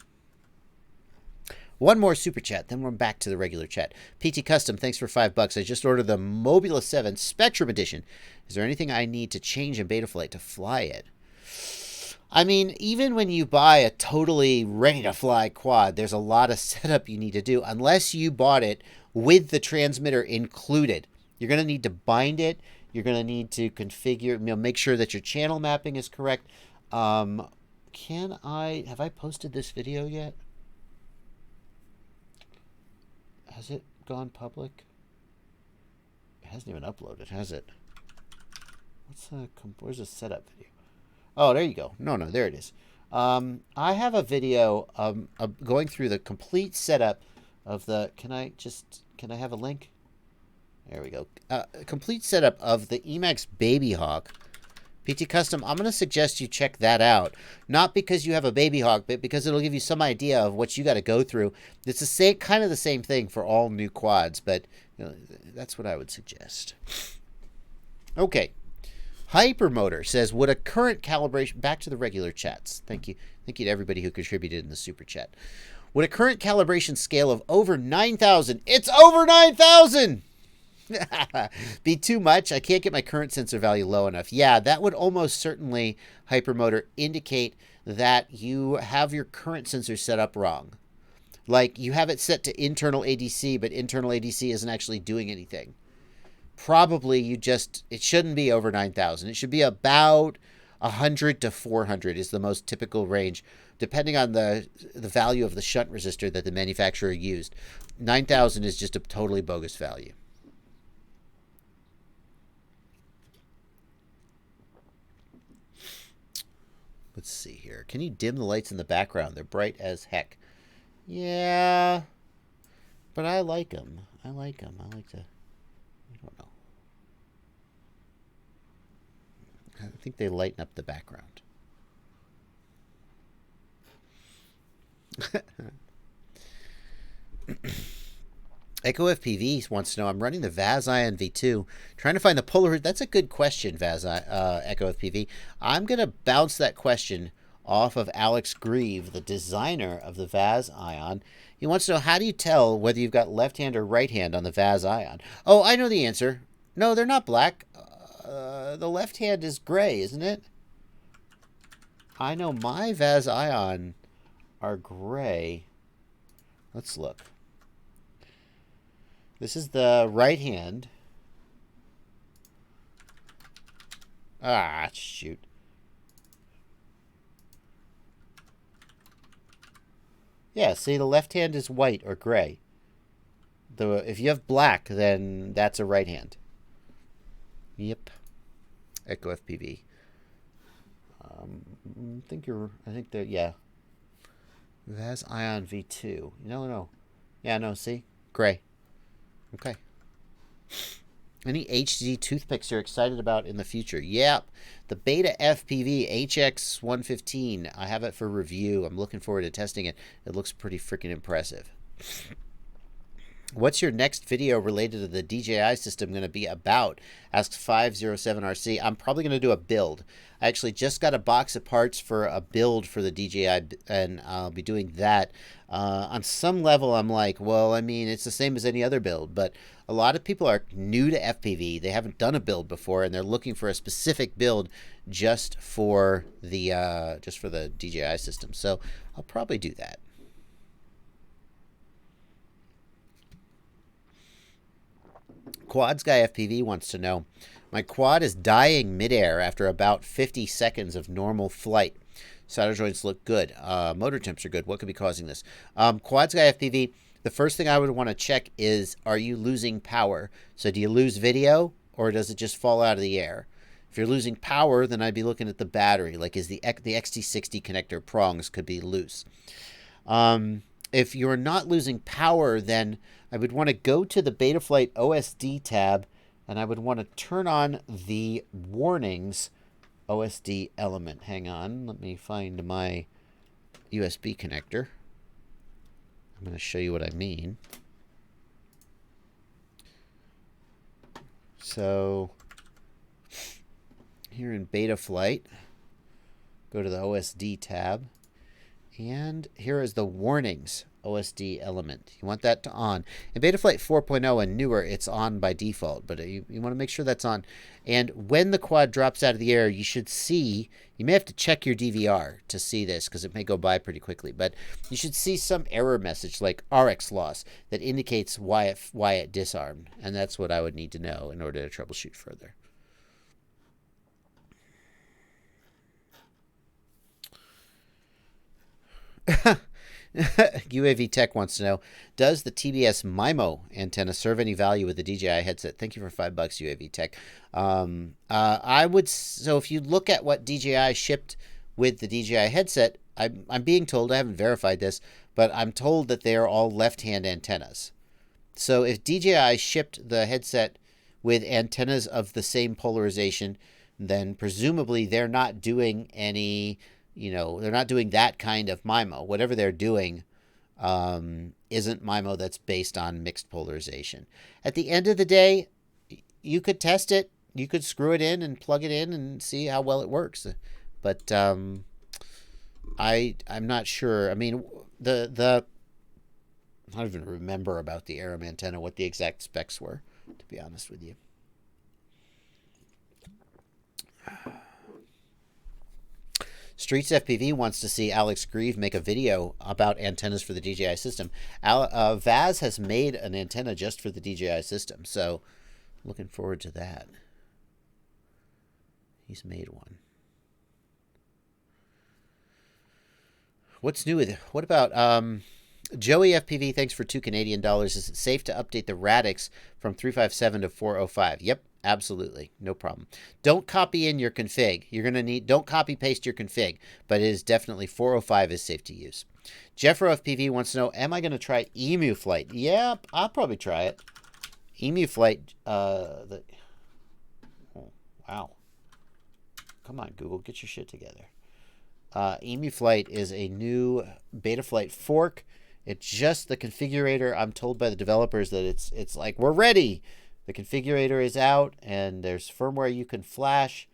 One more super chat, then we're back to the regular chat. PT Custom, thanks for $5. I just ordered the Mobula 7 Spectrum Edition. Is there anything I need to change in Betaflight to fly it? I mean, even when you buy a totally ready-to-fly quad, there's a lot of setup you need to do, unless you bought it with the transmitter included. You're going to need to bind it. You're going to need to configure, make sure that your channel mapping is correct. Have I posted this video yet? Has it gone public? It hasn't even uploaded, has it? Where's the setup video? Oh, there you go. No, there it is. I have a video of going through the complete setup of the... Can I have a link? There we go. Complete setup of the Emax Baby Hawk. PT Custom, I'm going to suggest you check that out. Not because you have a Baby Hawk, but because it'll give you some idea of what you got to go through. It's kind of the same thing for all new quads, but that's what I would suggest. Okay. Hypermotor says, would a current calibration... Back to the regular chats. Thank you. Thank you to everybody who contributed in the super chat. Would a current calibration scale of over 9,000... It's over 9,000! Be too much? I can't get my current sensor value low enough. Yeah, that would almost certainly, Hypermotor, indicate that you have your current sensor set up wrong. Like, you have it set to internal ADC, but internal ADC isn't actually doing anything. Probably it shouldn't be over 9,000. It should be about 100 to 400 is the most typical range, depending on the value of the shunt resistor that the manufacturer used. 9,000 is just a totally bogus value. Let's see here. Can you dim the lights in the background? They're bright as heck. Yeah, but I like them. I like them. I like to... I don't know. I think they lighten up the background. Echo FPV wants to know, I'm running the VAS Ion V2, trying to find the polar... That's a good question, Echo FPV. I'm going to bounce that question off of Alex Grieve, the designer of the VAS Ion. He wants to know, how do you tell whether you've got left hand or right hand on the VAS Ion? Oh, I know the answer. No, they're not black. The left hand is gray, isn't it? I know my VAS Ion are gray. Let's look. This is the right hand. Ah, shoot. Yeah, see, the left hand is white or gray. If you have black, then that's a right hand. Yep. Echo FPV. I think that, yeah. VAS Ion V2. No. Yeah, no, see? Gray. Okay. Any HD toothpicks you're excited about in the future? Yep. The Beta FPV HX115. I have it for review. I'm looking forward to testing it. It looks pretty freaking impressive. What's your next video related to the DJI system going to be about? Asks 507RC. I'm probably going to do a build. I actually just got a box of parts for a build for the DJI, and I'll be doing that. On some level, I'm like, well, I mean, it's the same as any other build, but a lot of people are new to FPV. They haven't done a build before, and they're looking for a specific build just for the DJI system. So I'll probably do that. Quads Guy FPV wants to know, my quad is dying midair after about 50 seconds of normal flight. Solder joints look good. Motor temps are good. What could be causing this? Quads Guy FPV, the first thing I would want to check is, are you losing power? So do you lose video, or does it just fall out of the air? If you're losing power, then I'd be looking at the battery. Like, is the XT60 connector prongs could be loose. If you're not losing power, then I would want to go to the Betaflight OSD tab, and I would want to turn on the warnings OSD element. Hang on, let me find my USB connector. I'm going to show you what I mean. So here in Betaflight, go to the OSD tab, and here is the warnings OSD element. You want that to on. In Betaflight 4.0 and newer, it's on by default, but you want to make sure that's on. And when the quad drops out of the air, you should see, you may have to check your DVR to see this because it may go by pretty quickly, but you should see some error message like RX loss that indicates why it disarmed. And that's what I would need to know in order to troubleshoot further. UAV Tech wants to know, does the TBS MIMO antenna serve any value with the DJI headset? Thank you for $5, UAV Tech. So if you look at what DJI shipped with the DJI headset, I'm being told, I haven't verified this, but I'm told that they are all left-hand antennas. So if DJI shipped the headset with antennas of the same polarization, then presumably they're not doing any... they're not doing that kind of MIMO. Whatever they're doing isn't MIMO that's based on mixed polarization. At the end of the day, you could test it. You could screw it in and plug it in and see how well it works. But I'm not sure. I mean, I don't even remember about the Aram antenna, what the exact specs were, to be honest with you. Streets FPV wants to see Alex Grieve make a video about antennas for the DJI system. Vaz has made an antenna just for the DJI system, so looking forward to that. He's made one. What's new with it? What about Joey FPV? Thanks for $2 Canadian. Is it safe to update the radix from 357 to 405? Yep, absolutely, no problem. Don't copy in your config. You're gonna need. Don't copy paste your config, but it is definitely 405 is safe to use. Jeffro FPV wants to know: am I gonna try Emu Flight? Yeah, I'll probably try it. Emu Flight. Oh, wow. Come on, Google, get your shit together. Emu Flight is a new Betaflight fork. It's just the configurator. I'm told by the developers that it's like, we're ready. The configurator is out, and there's firmware you can flash.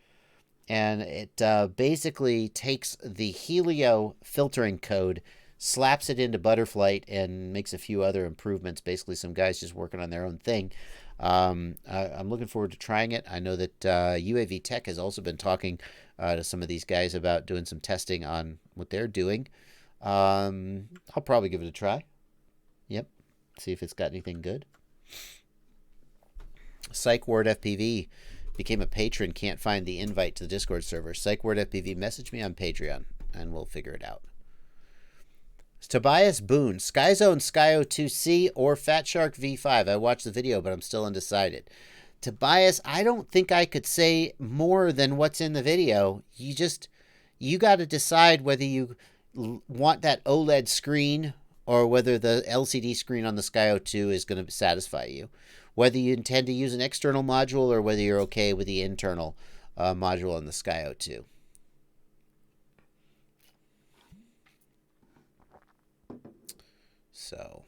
And it basically takes the Helio filtering code, slaps it into Butterflight, and makes a few other improvements. Basically, some guys just working on their own thing. I'm looking forward to trying it. I know that UAV Tech has also been talking to some of these guys about doing some testing on what they're doing. I'll probably give it a try. Yep. See if it's got anything good. PsychWard FPV became a patron. Can't find the invite to the Discord server. PsychWard FPV, message me on Patreon, and we'll figure it out. Tobias Boone, Skyzone Skyo 2C or Fat Shark V5. I watched the video, but I'm still undecided. Tobias, I don't think I could say more than what's in the video. You got to decide whether you want that OLED screen or whether the LCD screen on the Skyo 2 is going to satisfy you. Whether you intend to use an external module or whether you're okay with the internal module on the Skyo 2. So,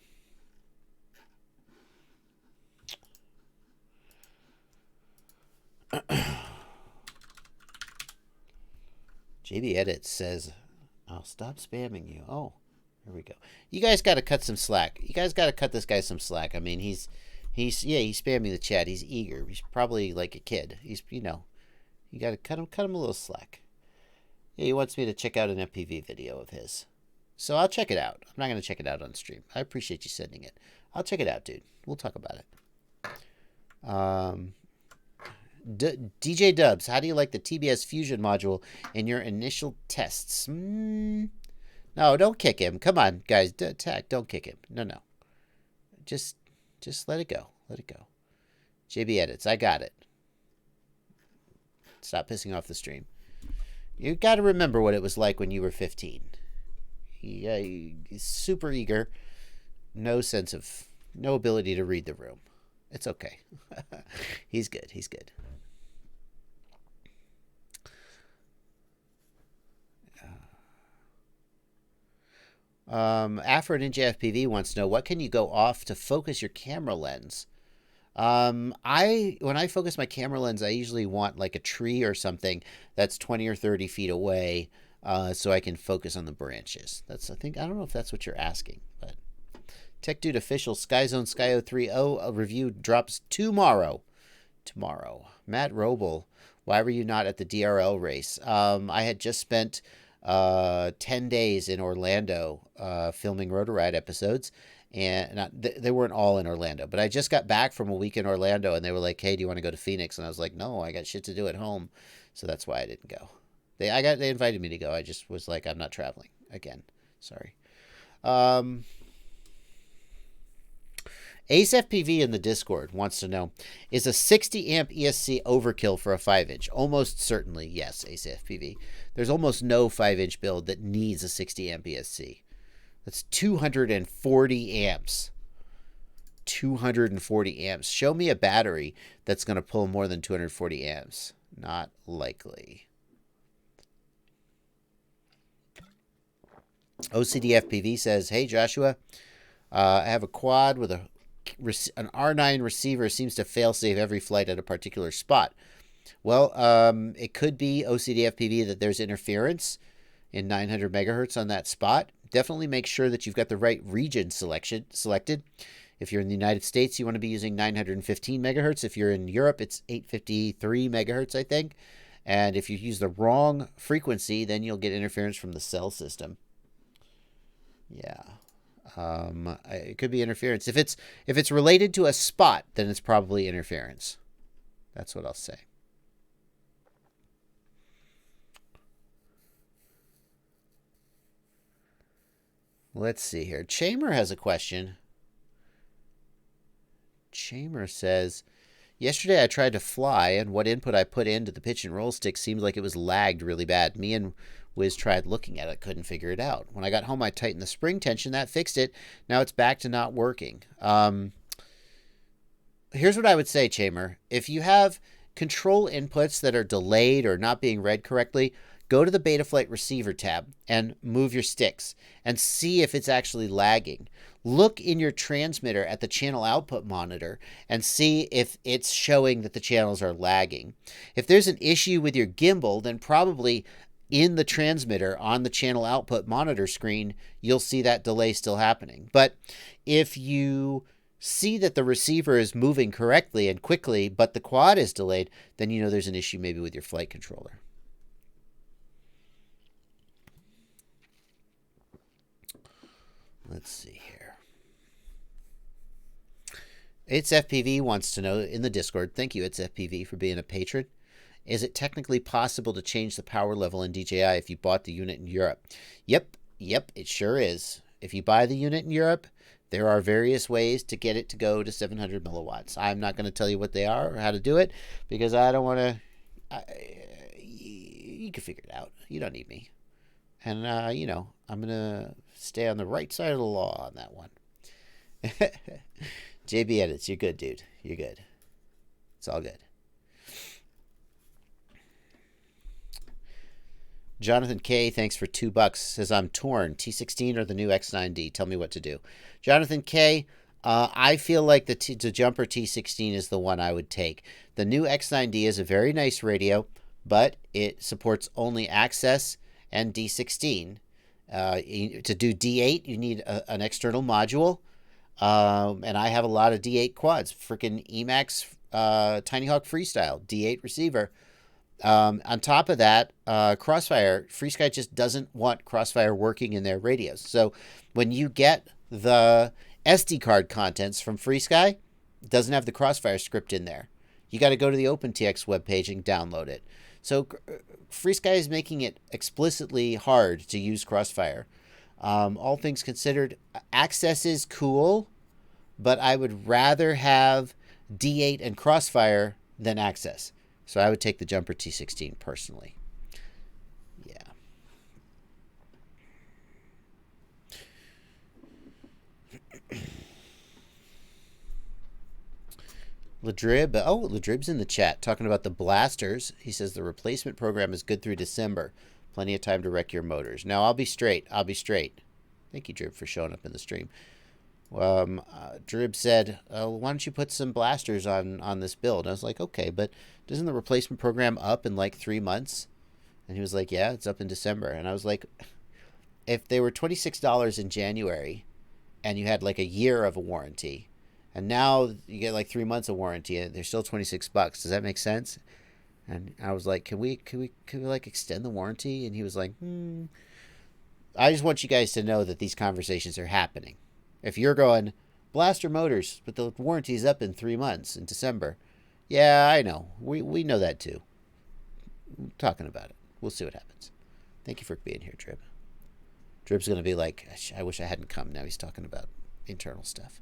JB Edits says, I'll stop spamming you. Oh, here we go. You guys got to cut some slack. You guys got to cut this guy some slack. I mean, he's spamming the chat. He's eager. He's probably like a kid. He's, you got to cut him a little slack. Yeah, he wants me to check out an FPV video of his. So I'll check it out. I'm not going to check it out on stream. I appreciate you sending it. I'll check it out, dude. We'll talk about it. DJ Dubs, how do you like the TBS Fusion module in your initial tests? No, don't kick him. Come on, guys. Don't kick him. No. Just let it go. Let it go. JB Edits, I got it. Stop pissing off the stream. You got to remember what it was like when you were 15. He's super eager. No ability to read the room. It's okay. He's good. He's good. Afro Ninja FPV wants to know, what can you go off to focus your camera lens? When I focus my camera lens, I usually want like a tree or something that's 20 or 30 feet away. So I can focus on the branches. I don't know if that's what you're asking, but Tech Dude Official Skyzone Skyo 3.0 a review drops tomorrow. Matt Roble, why were you not at the DRL race? I had just spent 10 days in Orlando filming Rotor Ride episodes, and they weren't all in Orlando, but I just got back from a week in Orlando, and they were like, hey, do you want to go to Phoenix? And I was like, no, I got shit to do at home, so that's why I didn't go. They invited me to go. I just was like, I'm not traveling again. Sorry. Ace FPV in the Discord wants to know, is a 60 amp ESC overkill for a 5-inch? Almost certainly, yes, Ace FPV. There's almost no 5-inch build that needs a 60 amp ESC. That's 240 amps. 240 amps. Show me a battery that's going to pull more than 240 amps. Not likely. OCD FPV says, hey, Joshua, I have a quad with an R9 receiver. Seems to fail-safe every flight at a particular spot. Well, it could be OCD FPV that there's interference in 900 megahertz on that spot. Definitely make sure that you've got the right region selected. If you're in the United States, you want to be using 915 megahertz. If you're in Europe, it's 853 megahertz, I think. And if you use the wrong frequency, then you'll get interference from the cell system. Yeah. It could be interference. If it's related to a spot, then it's probably interference. That's what I'll say. Let's see here. Chamer has a question. Chamer says, yesterday I tried to fly, and what input I put into the pitch and roll stick seemed like it was lagged really bad. Me and Wiz tried looking at it, couldn't figure it out. When I got home, I tightened the spring tension. That fixed it. Now it's back to not working. Here's what I would say, Chamer. If you have control inputs that are delayed or not being read correctly, go to the Betaflight receiver tab and move your sticks and see if it's actually lagging. Look in your transmitter at the channel output monitor and see if it's showing that the channels are lagging. If there's an issue with your gimbal, then probably in the transmitter on the channel output monitor screen, you'll see that delay still happening. But if you see that the receiver is moving correctly and quickly, but the quad is delayed, then you know there's an issue maybe with your flight controller. Let's see here. It's FPV wants to know in the Discord. Thank you, It's FPV, for being a patron. Is it technically possible to change the power level in DJI if you bought the unit in Europe? Yep, it sure is. If you buy the unit in Europe, there are various ways to get it to go to 700 milliwatts. I'm not going to tell you what they are or how to do it because I don't want to. You can figure it out. You don't need me. And, I'm going to stay on the right side of the law on that one. JB Edits, you're good, dude. You're good. It's all good. Jonathan K, thanks for $2. Says, I'm torn. T16 or the new X9D? Tell me what to do. Jonathan K, I feel like the Jumper T16 is the one I would take. The new X9D is a very nice radio, but it supports only Access and D16. To do D8, you need an external module. And I have a lot of D8 quads. Freaking Emax Tiny Hawk Freestyle D8 receiver. On top of that, Crossfire, FreeSky just doesn't want Crossfire working in their radios. So when you get the SD card contents from FreeSky, it doesn't have the Crossfire script in there. You got to go to the OpenTX webpage and download it. So FreeSky is making it explicitly hard to use Crossfire. All things considered, Access is cool, but I would rather have D8 and Crossfire than Access. So I would take the Jumper T16 personally. Yeah. Ladrib, Ladrib's in the chat talking about the blasters. He says the replacement program is good through December. Plenty of time to wreck your motors. Now, I'll be straight. Thank you, Drib, for showing up in the stream. Drib said, why don't you put some blasters on this build? And I was like, okay, but isn't the replacement program up in like 3 months? And he was like, yeah, it's up in December. And I was like, if they were $26 in January and you had like a year of a warranty, and now you get like 3 months of warranty and they're still $26, does that make sense? And I was like, can we like extend the warranty? And he was like, I just want you guys to know that these conversations are happening. If you're going, blaster motors, but the warranty is up in 3 months in December. Yeah, I know. We know that too. I'm talking about it. We'll see what happens. Thank you for being here, Drib. Drib's going to be like, I wish I hadn't come. Now he's talking about internal stuff.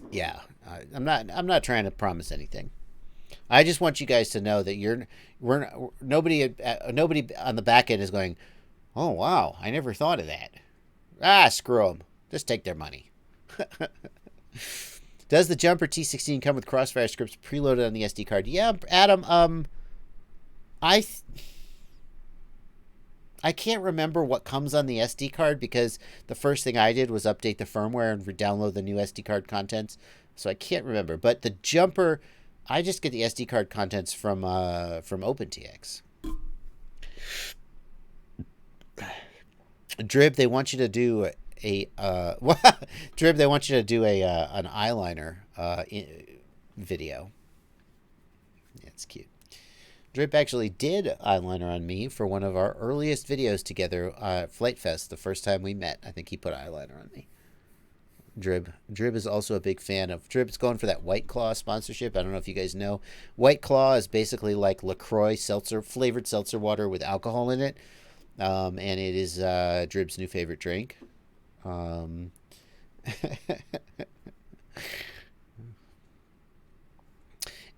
Yeah, I'm not trying to promise anything. I just want you guys to know that nobody on the back end is going, oh, wow, I never thought of that. Screw them. Just take their money. Does the Jumper T16 come with Crossfire scripts preloaded on the SD card? Yeah, Adam, I can't remember what comes on the SD card because the first thing I did was update the firmware and download the new SD card contents. So I can't remember. But the Jumper, I just get the SD card contents from OpenTX. Drib, they want you to do an eyeliner video. Yeah, it's cute. Drip actually did eyeliner on me for one of our earliest videos together at Flight Fest, the first time we met. I think he put eyeliner on me. Drib is also a big fan of... Drib's going for that White Claw sponsorship. I don't know if you guys know. White Claw is basically like LaCroix seltzer, flavored seltzer water with alcohol in it. And it is Drib's new favorite drink.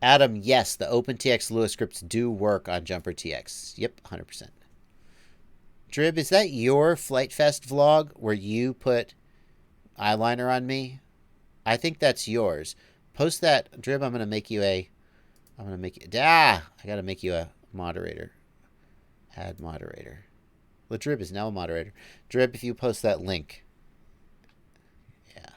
Adam, yes, the OpenTX Lua scripts do work on Jumper TX. Yep, 100%. Drib, is that your Flight Fest vlog where you put eyeliner on me? I think that's yours. Post that. Drib, I'm going to make you a... I got to make you a moderator. Add moderator. Well, Drib is now a moderator. Drib, if you post that link. Yeah.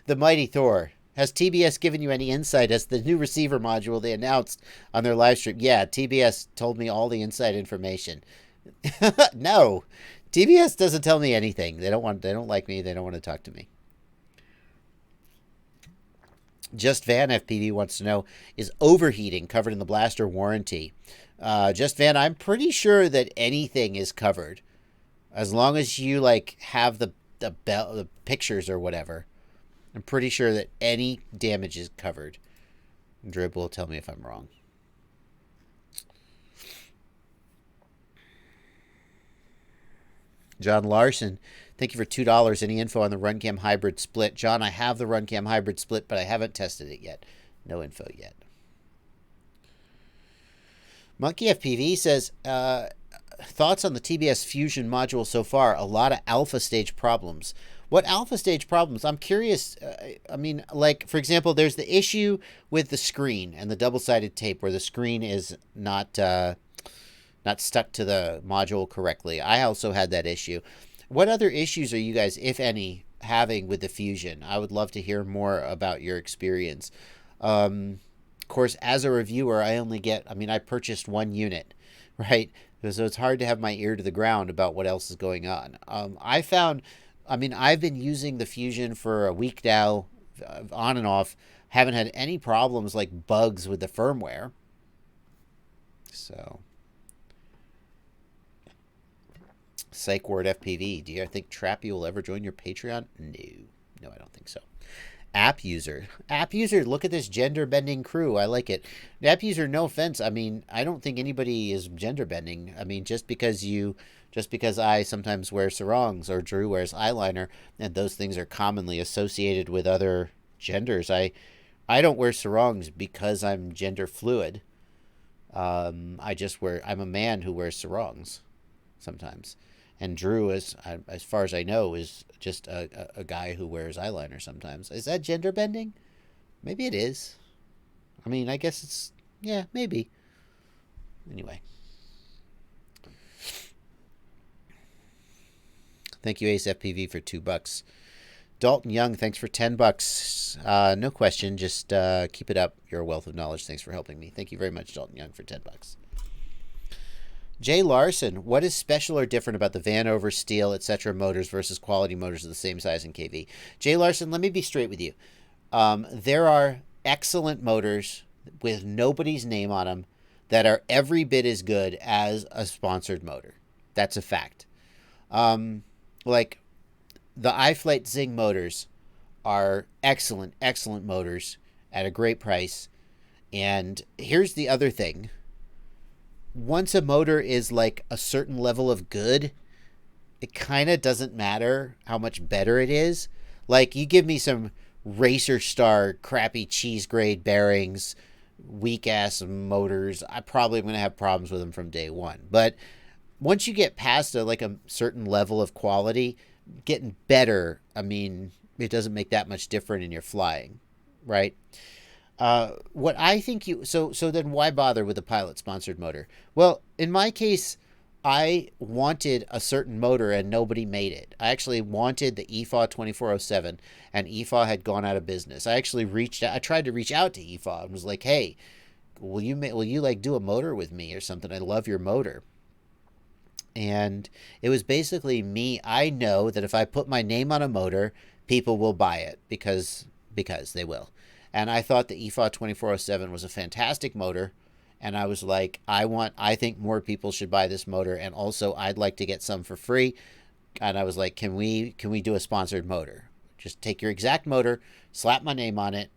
The Mighty Thor. Has TBS given you any insight as the new receiver module they announced on their live stream? Yeah, TBS told me all the inside information. No. TBS doesn't tell me anything. They don't like me. They don't want to talk to me. Just Van FPV wants to know, is overheating covered in the blaster warranty? Just Van, I'm pretty sure that anything is covered. As long as you have the pictures or whatever. I'm pretty sure that any damage is covered. Drib will tell me if I'm wrong. John Larson, thank you for $2. Any info on the RunCam hybrid split? John, I have the RunCam hybrid split, but I haven't tested it yet. No info yet. Monkey FPV says, thoughts on the TBS Fusion module so far? A lot of alpha stage problems. What alpha stage problems? I'm curious. For example, there's the issue with the screen and the double-sided tape where the screen is not stuck to the module correctly. I also had that issue. What other issues are you guys, if any, having with the Fusion? I would love to hear more about your experience. Of course, as a reviewer, I purchased one unit, right? So it's hard to have my ear to the ground about what else is going on. I've been using the Fusion for a week now, on and off. Haven't had any problems like bugs with the firmware. So... Psych word FPV. Do you think Trappy will ever join your Patreon? No, I don't think so. App user, look at this gender bending crew. I like it. App user, no offense. I don't think anybody is gender bending. Just because I sometimes wear sarongs or Drew wears eyeliner, and those things are commonly associated with other genders. I don't wear sarongs because I'm gender fluid. I'm a man who wears sarongs sometimes. And Drew, as far as I know, is just a guy who wears eyeliner sometimes. Is that gender bending? Maybe it is. I guess it's... Yeah, maybe. Anyway. Thank you, Ace FPV, for $2. Dalton Young, thanks for $10. No question, just keep it up. You're a wealth of knowledge. Thanks for helping me. Thank you very much, Dalton Young, for $10. Jay Larson, what is special or different about the Vanover, Steel, etc. motors versus quality motors of the same size in KV? Jay Larson, let me be straight with you. There are excellent motors with nobody's name on them that are every bit as good as a sponsored motor. That's a fact. Like the iFlight Zing motors are excellent, excellent motors at a great price. And here's the other thing. Once a motor is like a certain level of good, it kind of doesn't matter how much better it is. Like you give me some Racer Star crappy cheese grade bearings, weak ass motors, I probably am going to have problems with them from day one. But once you get past a certain level of quality, getting better, it doesn't make that much different in your flying, right? What I think so then why bother with a pilot sponsored motor? Well, in my case, I wanted a certain motor and nobody made it. I actually wanted the EFA 2407 and EFA had gone out of business. I actually I tried to reach out to EFA and was like, hey, will you like do a motor with me or something? I love your motor. And it was basically me. I know that if I put my name on a motor, people will buy it because they will. And I thought the EFA 2407 was a fantastic motor. And I was like, I think more people should buy this motor. And also I'd like to get some for free. And I was like, can we do a sponsored motor? Just take your exact motor, slap my name on it.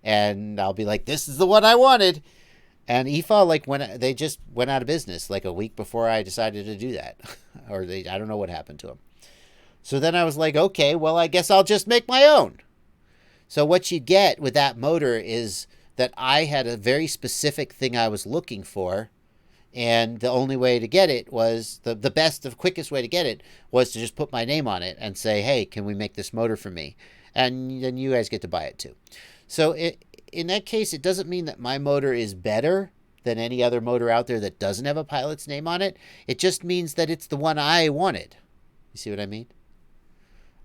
And I'll be like, this is the one I wanted. And EFA, like, they just went out of business like a week before I decided to do that. Or I don't know what happened to them. So then I was like, okay, well, I guess I'll just make my own. So what you get with that motor is that I had a very specific thing I was looking for. And the only way to get it was, the quickest way to get it was to just put my name on it and say, hey, can we make this motor for me? And then you guys get to buy it too. So in that case, it doesn't mean that my motor is better than any other motor out there that doesn't have a pilot's name on it. It just means that it's the one I wanted. You see what I mean?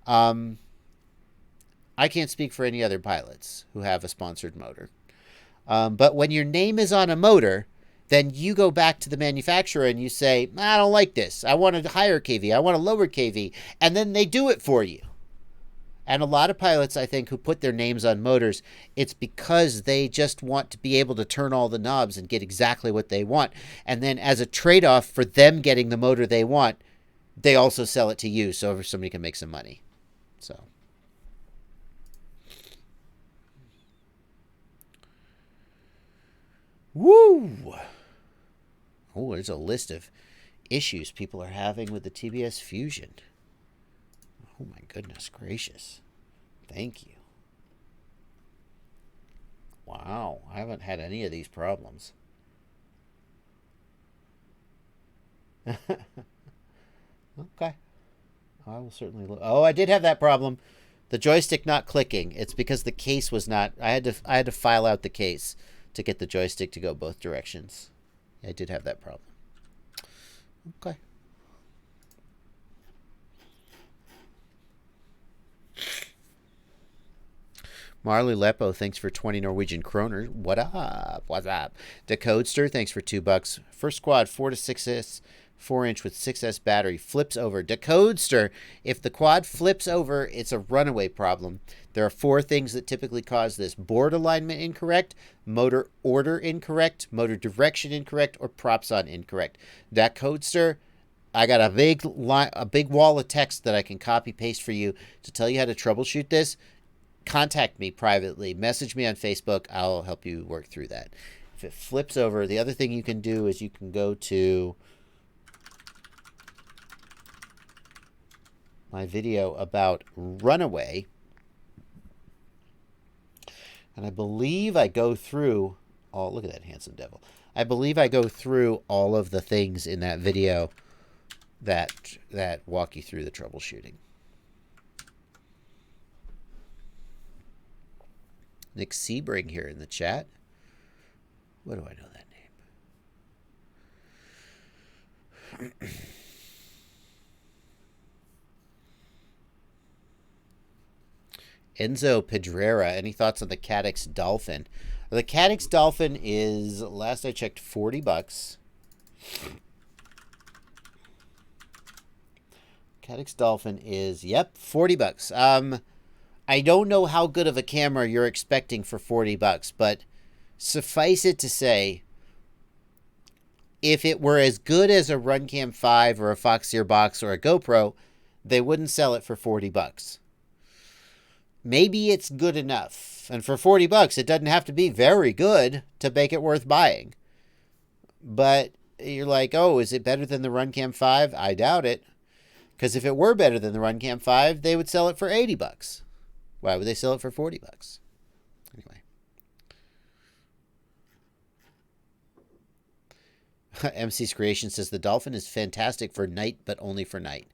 I can't speak for any other pilots who have a sponsored motor. But when your name is on a motor, then you go back to the manufacturer and you say, I don't like this. I want a higher KV. I want a lower KV. And then they do it for you. And a lot of pilots, I think, who put their names on motors, it's because they just want to be able to turn all the knobs and get exactly what they want. And then as a trade-off for them getting the motor they want, they also sell it to you so somebody can make some money. So. Woo! Oh, there's a list of issues people are having with the TBS Fusion. Oh my goodness gracious. Thank you. Wow, I haven't had any of these problems. Okay. I will certainly look. Oh, I did have that problem. The joystick not clicking. It's because the case was not. I had to file out the case to get the joystick to go both directions. I did have that problem. Okay. Marley Lepo, thanks for 20 Norwegian kroner. What up? What's up? Decodester, thanks for $2. First quad, 4 to 6S, 4-inch with 6S battery. Flips over. Decodester, if the quad flips over, it's a runaway problem. There are 4 things that typically cause this. Board alignment incorrect, motor order incorrect, motor direction incorrect, or props on incorrect. Decodester, I got a big wall of text that I can copy paste for you to tell you how to troubleshoot this. Contact me privately. Message me on Facebook. I'll help you work through that. If it flips over, the other thing you can do is you can go to my video about Runaway. And I believe I go through all, look at that handsome devil. I believe I go through all of the things in that video that walk you through the troubleshooting. Nick Sebring here in the chat. What do I know that name? Enzo Pedrera, any thoughts on the Cadix Dolphin? The Cadix Dolphin is, last I checked, $40. Cadix Dolphin is, yep, $40. I don't know how good of a camera you're expecting for $40, but suffice it to say, if it were as good as a Runcam 5 or a Foxeer box or a GoPro, they wouldn't sell it for $40. Maybe it's good enough. And for $40, it doesn't have to be very good to make it worth buying. But you're like, oh, is it better than the Runcam 5? I doubt it. Because if it were better than the Runcam 5, they would sell it for $80. Why would they sell it for $40? Anyway. MC's Creation says the Dolphin is fantastic for night, but only for night.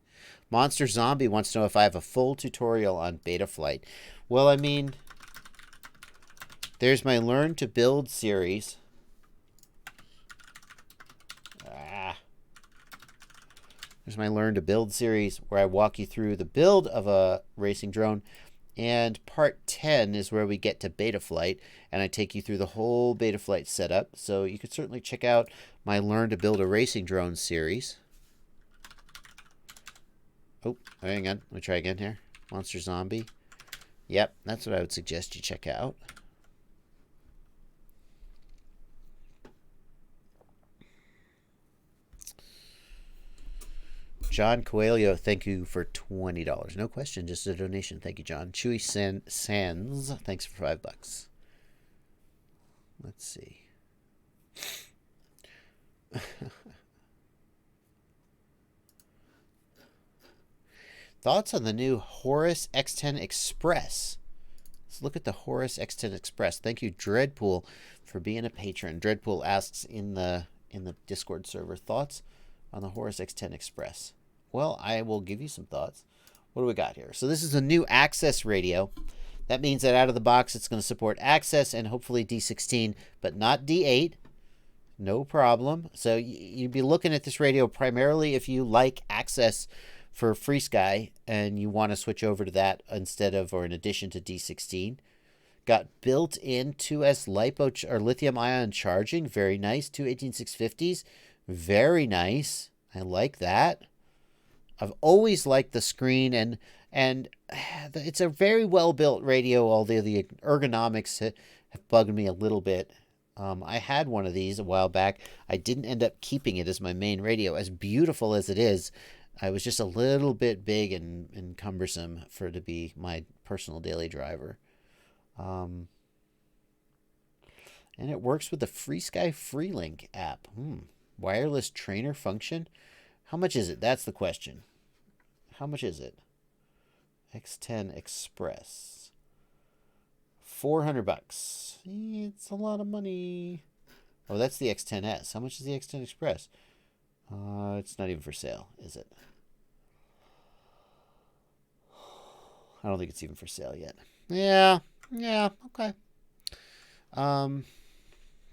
Monster Zombie wants to know if I have a full tutorial on Betaflight. Well, I mean, there's my Learn to Build series. There's my Learn to Build series where I walk you through the build of a racing drone. And part 10 is where we get to Betaflight, and I take you through the whole Betaflight setup. So you could certainly check out my Learn to Build a Racing Drone series. Oh, hang on. Let me try again here. Monster Zombie. Yep, that's what I would suggest you check out. John Coelho, thank you for $20. No question, just a donation. Thank you, John. Chewy Sands, thanks for $5. Let's see. Thoughts on the new Horus X10 Express? Let's look at the Horus X10 Express. Thank you, Dreadpool, for being a patron. Dreadpool asks in the Discord server, thoughts on the Horus X10 Express. Well, I will give you some thoughts. What do we got here? So this is a new Access radio. That means that out of the box, it's going to support Access and hopefully D16, but not D8. No problem. So you'd be looking at this radio primarily if you like Access for FreeSky and you want to switch over to that instead of or in addition to D16. Got built-in 2S LiPo or lithium-ion charging. Very nice. Two 18650s. Very nice. I like that. I've always liked the screen, and it's a very well-built radio, although the ergonomics have bugged me a little bit. I had one of these a while back. I didn't end up keeping it as my main radio. As beautiful as it is, I was just a little bit big and cumbersome for it to be my personal daily driver. And it works with the FreeSky FreeLink app. Wireless trainer function. How much is it? That's the question. How much is it? X10 Express. $400. It's a lot of money. Oh, that's the X10S. How much is the X10 Express? It's not even for sale, is it? I don't think it's even for sale yet. Yeah, okay.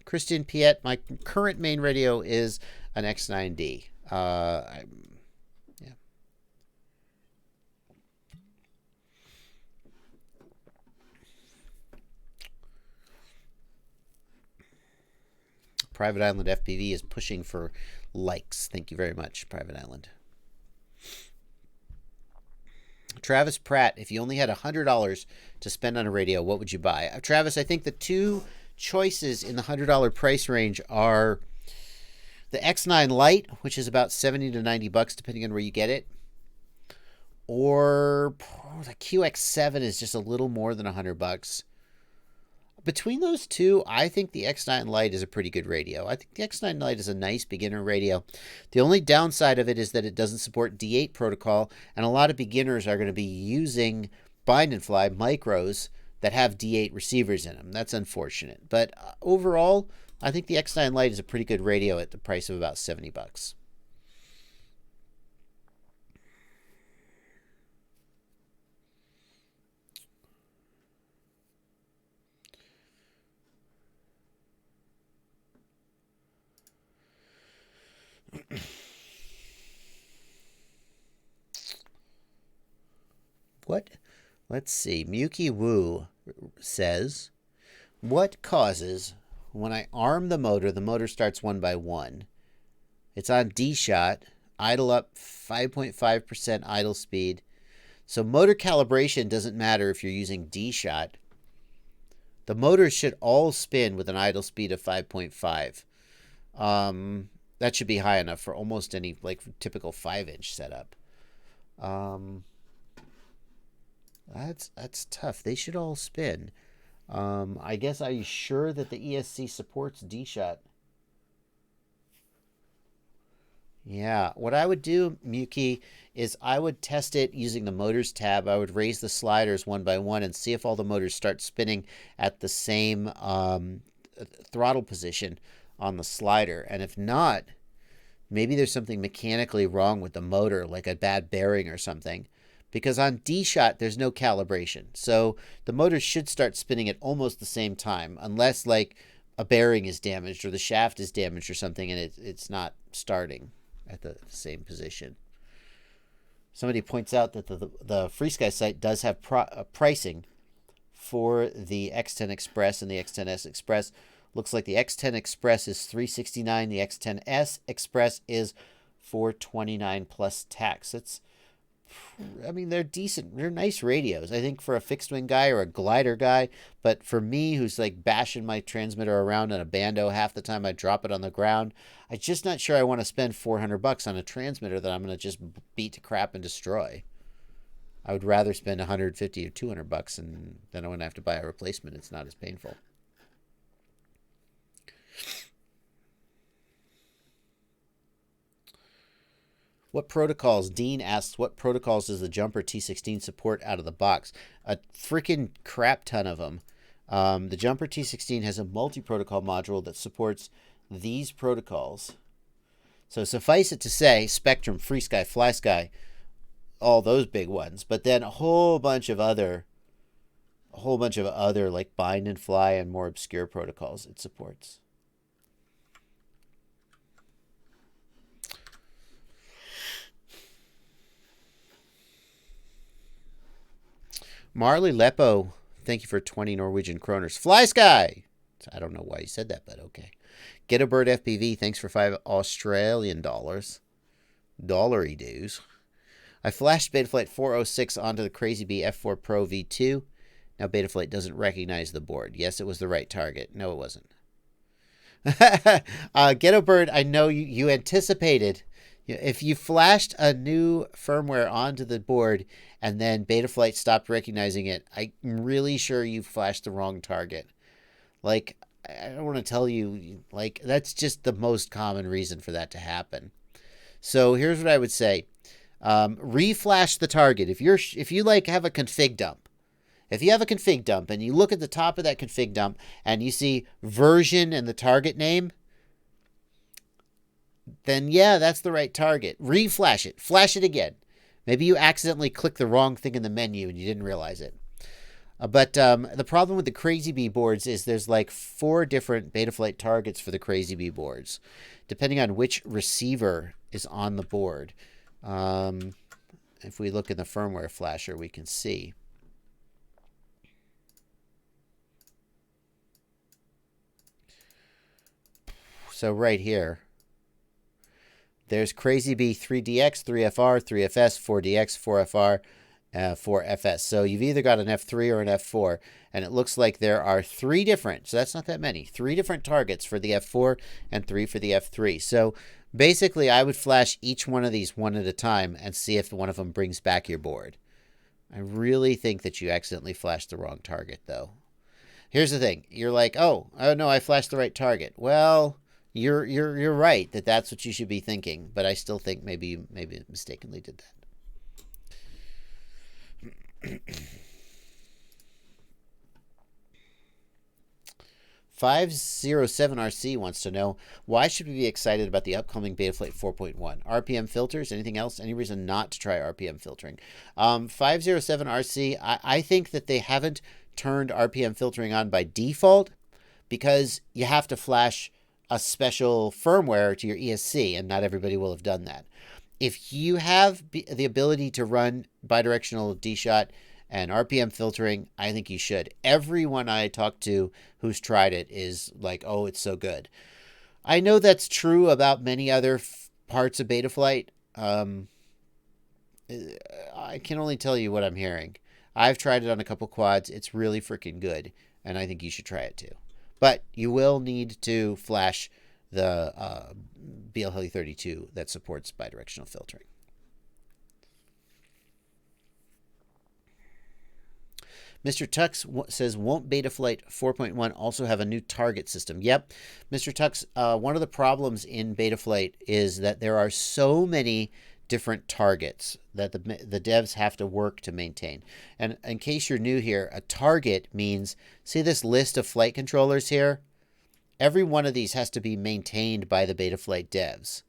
Christian Piet, my current main radio is an X9D. Yeah. Private Island FPV is pushing for likes. Thank you very much, Private Island. Travis Pratt, if you only had $100 to spend on a radio, what would you buy? Travis, I think the two choices in the $100 price range are the X9 Lite, which is about $70 to $90 depending on where you get it, or the QX7 is just a little more than $100. Between those two, I think the X9 Lite is a pretty good radio. I think the X9 Lite is a nice beginner radio. The only downside of it is that it doesn't support D8 protocol, and a lot of beginners are going to be using bind and fly micros that have D8 receivers in them. That's unfortunate. But overall, I think the X9 Lite is a pretty good radio at the price of about $70. What? Let's see. Muki Woo says, what causes when I arm the motor starts one by one? It's on D-Shot, idle up 5.5% idle speed. So motor calibration doesn't matter if you're using D-Shot. The motors should all spin with an idle speed of 5.5. That should be high enough for almost any typical 5-inch setup. That's tough. They should all spin. I guess, are you sure that the ESC supports D-Shot? Yeah, what I would do, Muki, is I would test it using the motors tab. I would raise the sliders one by one and see if all the motors start spinning at the same throttle position on the slider. And if not, maybe there's something mechanically wrong with the motor, like a bad bearing or something. Because on D-Shot, there's no calibration. So the motors should start spinning at almost the same time, unless like a bearing is damaged or the shaft is damaged or something and it's not starting at the same position. Somebody points out that the FreeSky site does have pricing for the X10 Express and the X10S Express. Looks like the X10 Express is $369. The X10S Express is $429 plus tax. They're decent. They're nice radios. I think for a fixed wing guy or a glider guy, but for me who's like bashing my transmitter around in a bando half the time I drop it on the ground, I'm just not sure I want to spend $400 on a transmitter that I'm going to just beat to crap and destroy. I would rather spend $150 or $200 and then I wouldn't have to buy a replacement. It's not as painful. What protocols? Dean asks, what protocols does the Jumper T16 support out of the box? A freaking crap ton of them. The Jumper T16 has a multi-protocol module that supports these protocols. So suffice it to say, Spectrum, FreeSky, FlySky, all those big ones, but then a whole bunch of other like bind and fly and more obscure protocols it supports. Marley Leppo, thank you for 20 Norwegian kroners. FlySky! I don't know why you said that, but okay. Get a Bird FPV, thanks for 5 Australian dollars. Dollary dues. I flashed Betaflight 406 onto the Crazy Bee F4 Pro V2. Now Betaflight doesn't recognize the board. Yes, it was the right target. No, it wasn't. Ghetto Bird, I know you anticipated. If you flashed a new firmware onto the board and then Betaflight stopped recognizing it, I'm really sure you flashed the wrong target. Like, I don't want to tell you, like, that's just the most common reason for that to happen. So here's what I would say. Reflash the target. If you like have a config dump, if you have a config dump and you look at the top of that config dump and you see version and the target name, then yeah, that's the right target. Reflash it. Flash it again. Maybe you accidentally clicked the wrong thing in the menu and you didn't realize it. But the problem with the Crazy Bee boards is there's like 4 different Betaflight targets for the Crazy Bee boards, depending on which receiver is on the board. If we look in the firmware flasher, we can see. So right here, there's Crazy Bee 3DX, 3FR, 3FS, 4DX, 4FR, 4FS. So you've either got an F3 or an F4, and it looks like there are 3 different, so that's not that many, 3 different targets for the F4 and 3 for the F3. So basically, I would flash each one of these one at a time and see if one of them brings back your board. I really think that you accidentally flashed the wrong target, though. Here's the thing. You're like, oh no, I flashed the right target. Well, you're right that that's what you should be thinking, but I still think maybe you mistakenly did that. 507RC wants to know, why should we be excited about the upcoming Betaflight 4.1? RPM filters? Anything else? Any reason not to try RPM filtering? 507RC, I think that they haven't turned RPM filtering on by default because you have to flash a special firmware to your ESC, and not everybody will have done that. If you have the ability to run bidirectional D-Shot and RPM filtering, I think you should. Everyone I talked to who's tried it is like, oh, it's so good. I know that's true about many other parts of Betaflight. I can only tell you what I'm hearing. I've tried it on a couple quads. It's really freaking good, and I think you should try it too. But you will need to flash the BL32 that supports bidirectional filtering. Mr. Tux says, won't Betaflight 4.1 also have a new target system? Yep. Mr. Tux, one of the problems in Betaflight is that there are so many different targets that the devs have to work to maintain. And in case you're new here, a target means, see this list of flight controllers here? Every one of these has to be maintained by the Betaflight devs.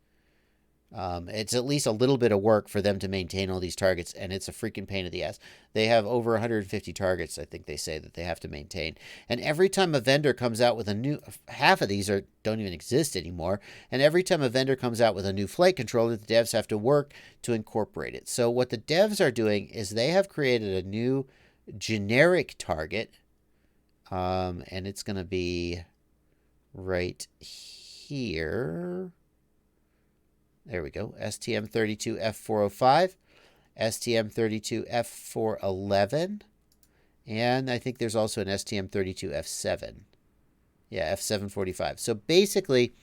It's at least a little bit of work for them to maintain all these targets, and it's a freaking pain in the ass. They have over 150 targets, I think they say, that they have to maintain. And every time a vendor comes out with a new, half of these don't even exist anymore, and every time a vendor comes out with a new flight controller, the devs have to work to incorporate it. So what the devs are doing is they have created a new generic target, and it's going to be right here. There we go. STM32F405, STM32F411, and I think there's also an STM32F7. Yeah, F745. So basically,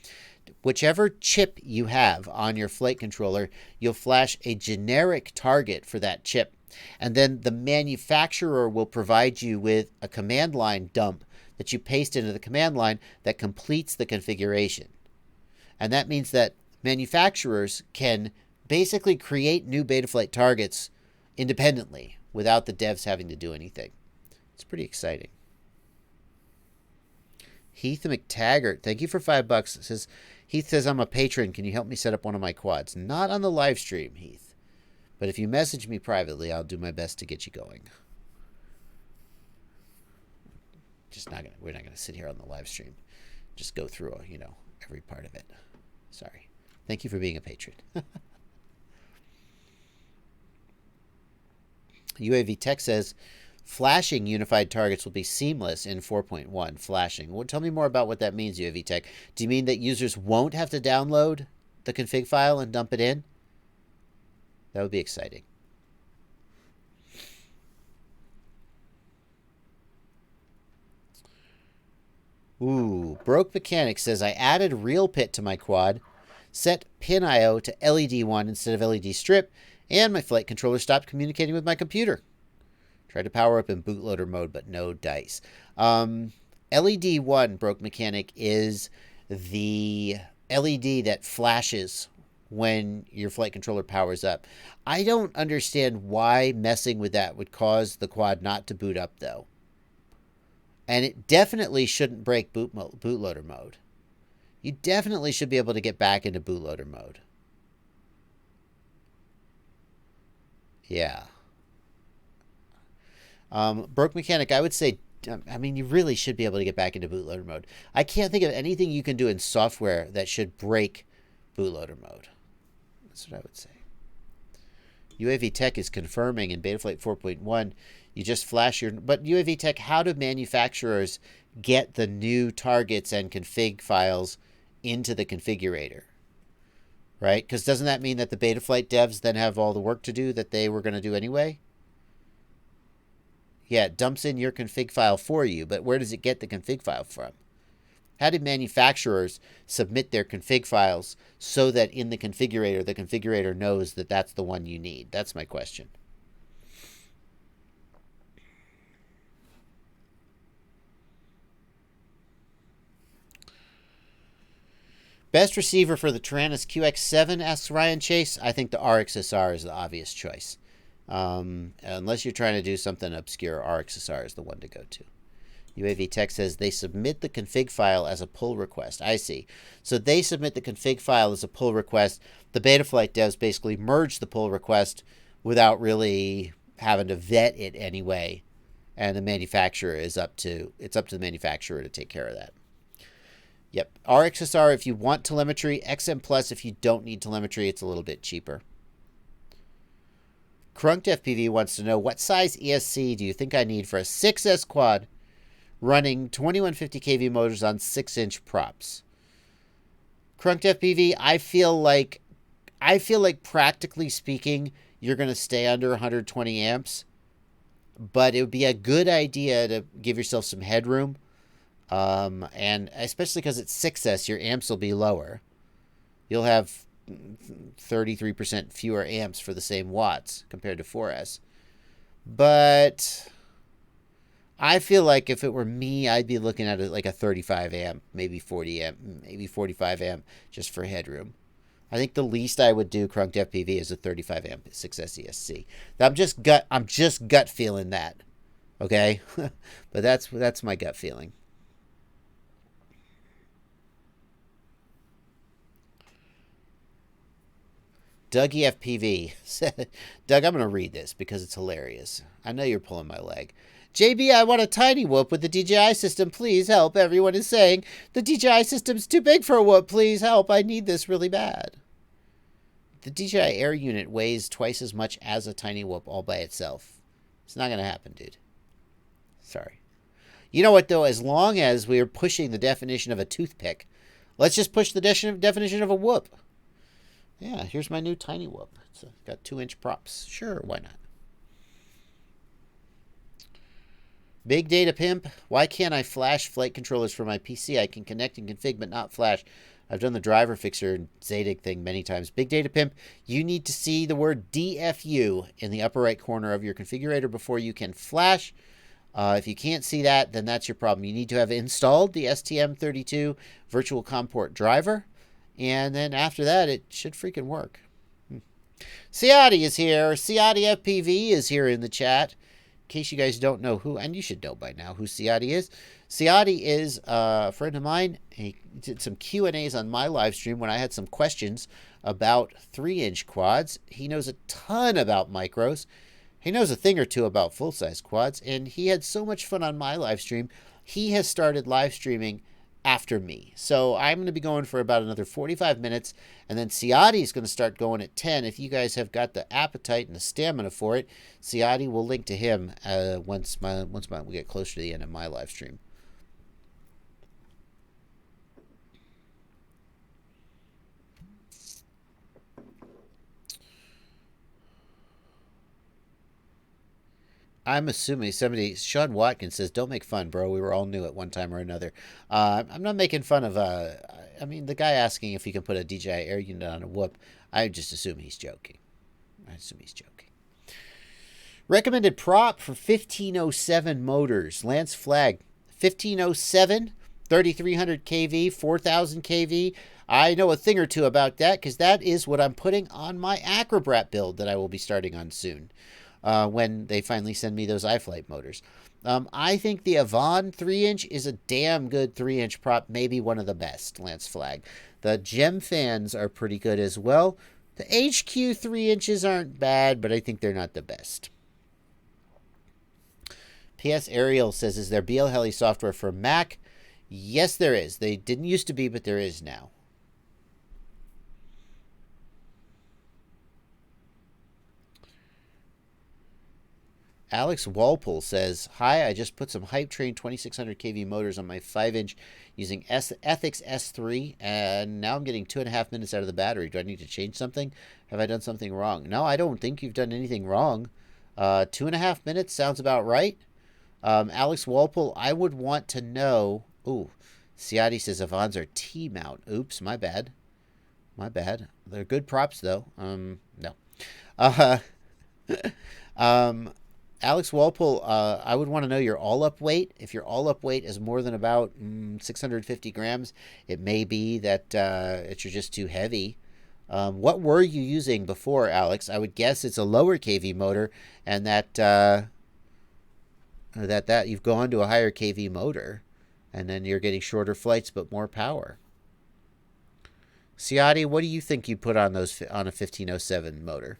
whichever chip you have on your flight controller, you'll flash a generic target for that chip. And then the manufacturer will provide you with a command line dump that you paste into the command line that completes the configuration. And that means that manufacturers can basically create new Betaflight targets independently without the devs having to do anything. It's pretty exciting. Heath McTaggart, thank you for $5. Heath says, I'm a patron. Can you help me set up one of my quads? Not on the live stream, Heath. But if you message me privately, I'll do my best to get you going. We're not gonna sit here on the live stream. Just go through, every part of it. Sorry. Thank you for being a patron. UAV Tech says, flashing unified targets will be seamless in 4.1. Flashing. Well, tell me more about what that means, UAV Tech. Do you mean that users won't have to download the config file and dump it in? That would be exciting. Ooh, Broke Mechanic says, I added Real Pit to my quad, set pin IO to LED 1 instead of LED strip, and my flight controller stopped communicating with my computer. Tried to power up in bootloader mode, but no dice. LED 1, Broke Mechanic, is the LED that flashes when your flight controller powers up. I don't understand why messing with that would cause the quad not to boot up, though. And it definitely shouldn't break bootloader mode. You definitely should be able to get back into bootloader mode. Yeah. Broke Mechanic, I would say, you really should be able to get back into bootloader mode. I can't think of anything you can do in software that should break bootloader mode. That's what I would say. UAV Tech is confirming in Betaflight 4.1, you just flash your... But UAV Tech, how do manufacturers get the new targets and config files into the configurator? Right? Because doesn't that mean that the Betaflight devs then have all the work to do that they were going to do anyway? Yeah, it dumps in your config file for you, but where does it get the config file from? How do manufacturers submit their config files so that in the configurator knows that that's the one you need? That's my question. Best receiver for the Taranis QX7, asks Ryan Chase. I think the RXSR is the obvious choice. Unless you're trying to do something obscure, RXSR is the one to go to. UAV Tech says they submit the config file as a pull request. I see. So they submit the config file as a pull request. The Betaflight devs basically merge the pull request without really having to vet it anyway. And the manufacturer it's up to the manufacturer to take care of that. Yep. RXSR if you want telemetry. XM Plus if you don't need telemetry. It's a little bit cheaper. Crunked FPV wants to know, what size ESC do you think I need for a 6S quad running 2150 kV motors on 6-inch props? Crunked FPV, I feel like practically speaking, you're going to stay under 120 amps, but it would be a good idea to give yourself some headroom. And especially because it's 6S, your amps will be lower. You'll have 33% fewer amps for the same watts compared to 4S. But I feel like if it were me, I'd be looking at it like a 35 amp, maybe 40 amp, maybe 45 amp just for headroom. I think the least I would do Crunked FPV is a 35 amp 6S ESC. I'm just gut feeling that. Okay? But that's my gut feeling. Dougie FPV said, Doug, I'm going to read this because it's hilarious. I know you're pulling my leg. JB, I want a tiny whoop with the DJI system. Please help. Everyone is saying the DJI system's too big for a whoop. Please help. I need this really bad. The DJI Air unit weighs twice as much as a tiny whoop all by itself. It's not going to happen, dude. Sorry. You know what, though? As long as we are pushing the definition of a toothpick, let's just push the definition of a whoop. Yeah, here's my new tiny whoop. It's got 2-inch props. Sure, why not? Big Data Pimp. Why can't I flash flight controllers for my PC? I can connect and config, but not flash. I've done the driver fixer and Zadig thing many times. Big Data Pimp, you need to see the word DFU in the upper right corner of your configurator before you can flash. If you can't see that, then that's your problem. You need to have installed the STM32 virtual COM port driver. And then after that, it should freaking work. Ciati is here. Ciati FPV is here in the chat. In case you guys don't know who, and you should know by now who Ciati is. Ciati is a friend of mine. He did some Q&As on my live stream when I had some questions about 3-inch quads. He knows a ton about micros. He knows a thing or two about full-size quads, and he had so much fun on my live stream. He has started live streaming after me. So I'm going to be going for about another 45 minutes, and then Ciati is going to start going at 10. If you guys have got the appetite and the stamina for it, Ciati will link to him once we get closer to the end of my live stream. I'm assuming Sean Watkins says, don't make fun, bro. We were all new at one time or another. I'm not making fun of, I mean, the guy asking if he can put a DJI Air unit on a Whoop. I just assume he's joking. Recommended prop for 1507 motors. Lance Flag, 1507, 3300 kV, 4000 kV. I know a thing or two about that because that is what I'm putting on my Acrobrat build that I will be starting on soon. When they finally send me those iFlight motors. I think the Avon 3-inch is a damn good 3-inch prop, maybe one of the best, Lance Flag. The Gem fans are pretty good as well. The HQ 3 inches aren't bad, but I think they're not the best. PS Ariel says, is there BL Heli software for Mac? Yes, there is. They didn't used to be, but there is now. Alex Walpole says, hi, I just put some Hype Train 2600 kV motors on my 5-inch using Ethics S3, and now I'm getting 2.5 minutes out of the battery. Do I need to change something? Have I done something wrong? No, I don't think you've done anything wrong. 2.5 minutes sounds about right. Alex Walpole, I would want to know... Ooh, Ciati says Avons are T-mount. Oops, my bad. They're good props, though. No. Alex Walpole, I would want to know your all-up weight. If your all-up weight is more than about 650 grams, it may be that you're just too heavy. What were you using before, Alex? I would guess it's a lower kV motor, and that you've gone to a higher kV motor, and then you're getting shorter flights but more power. Ciati, what do you think you put on a 1507 motor?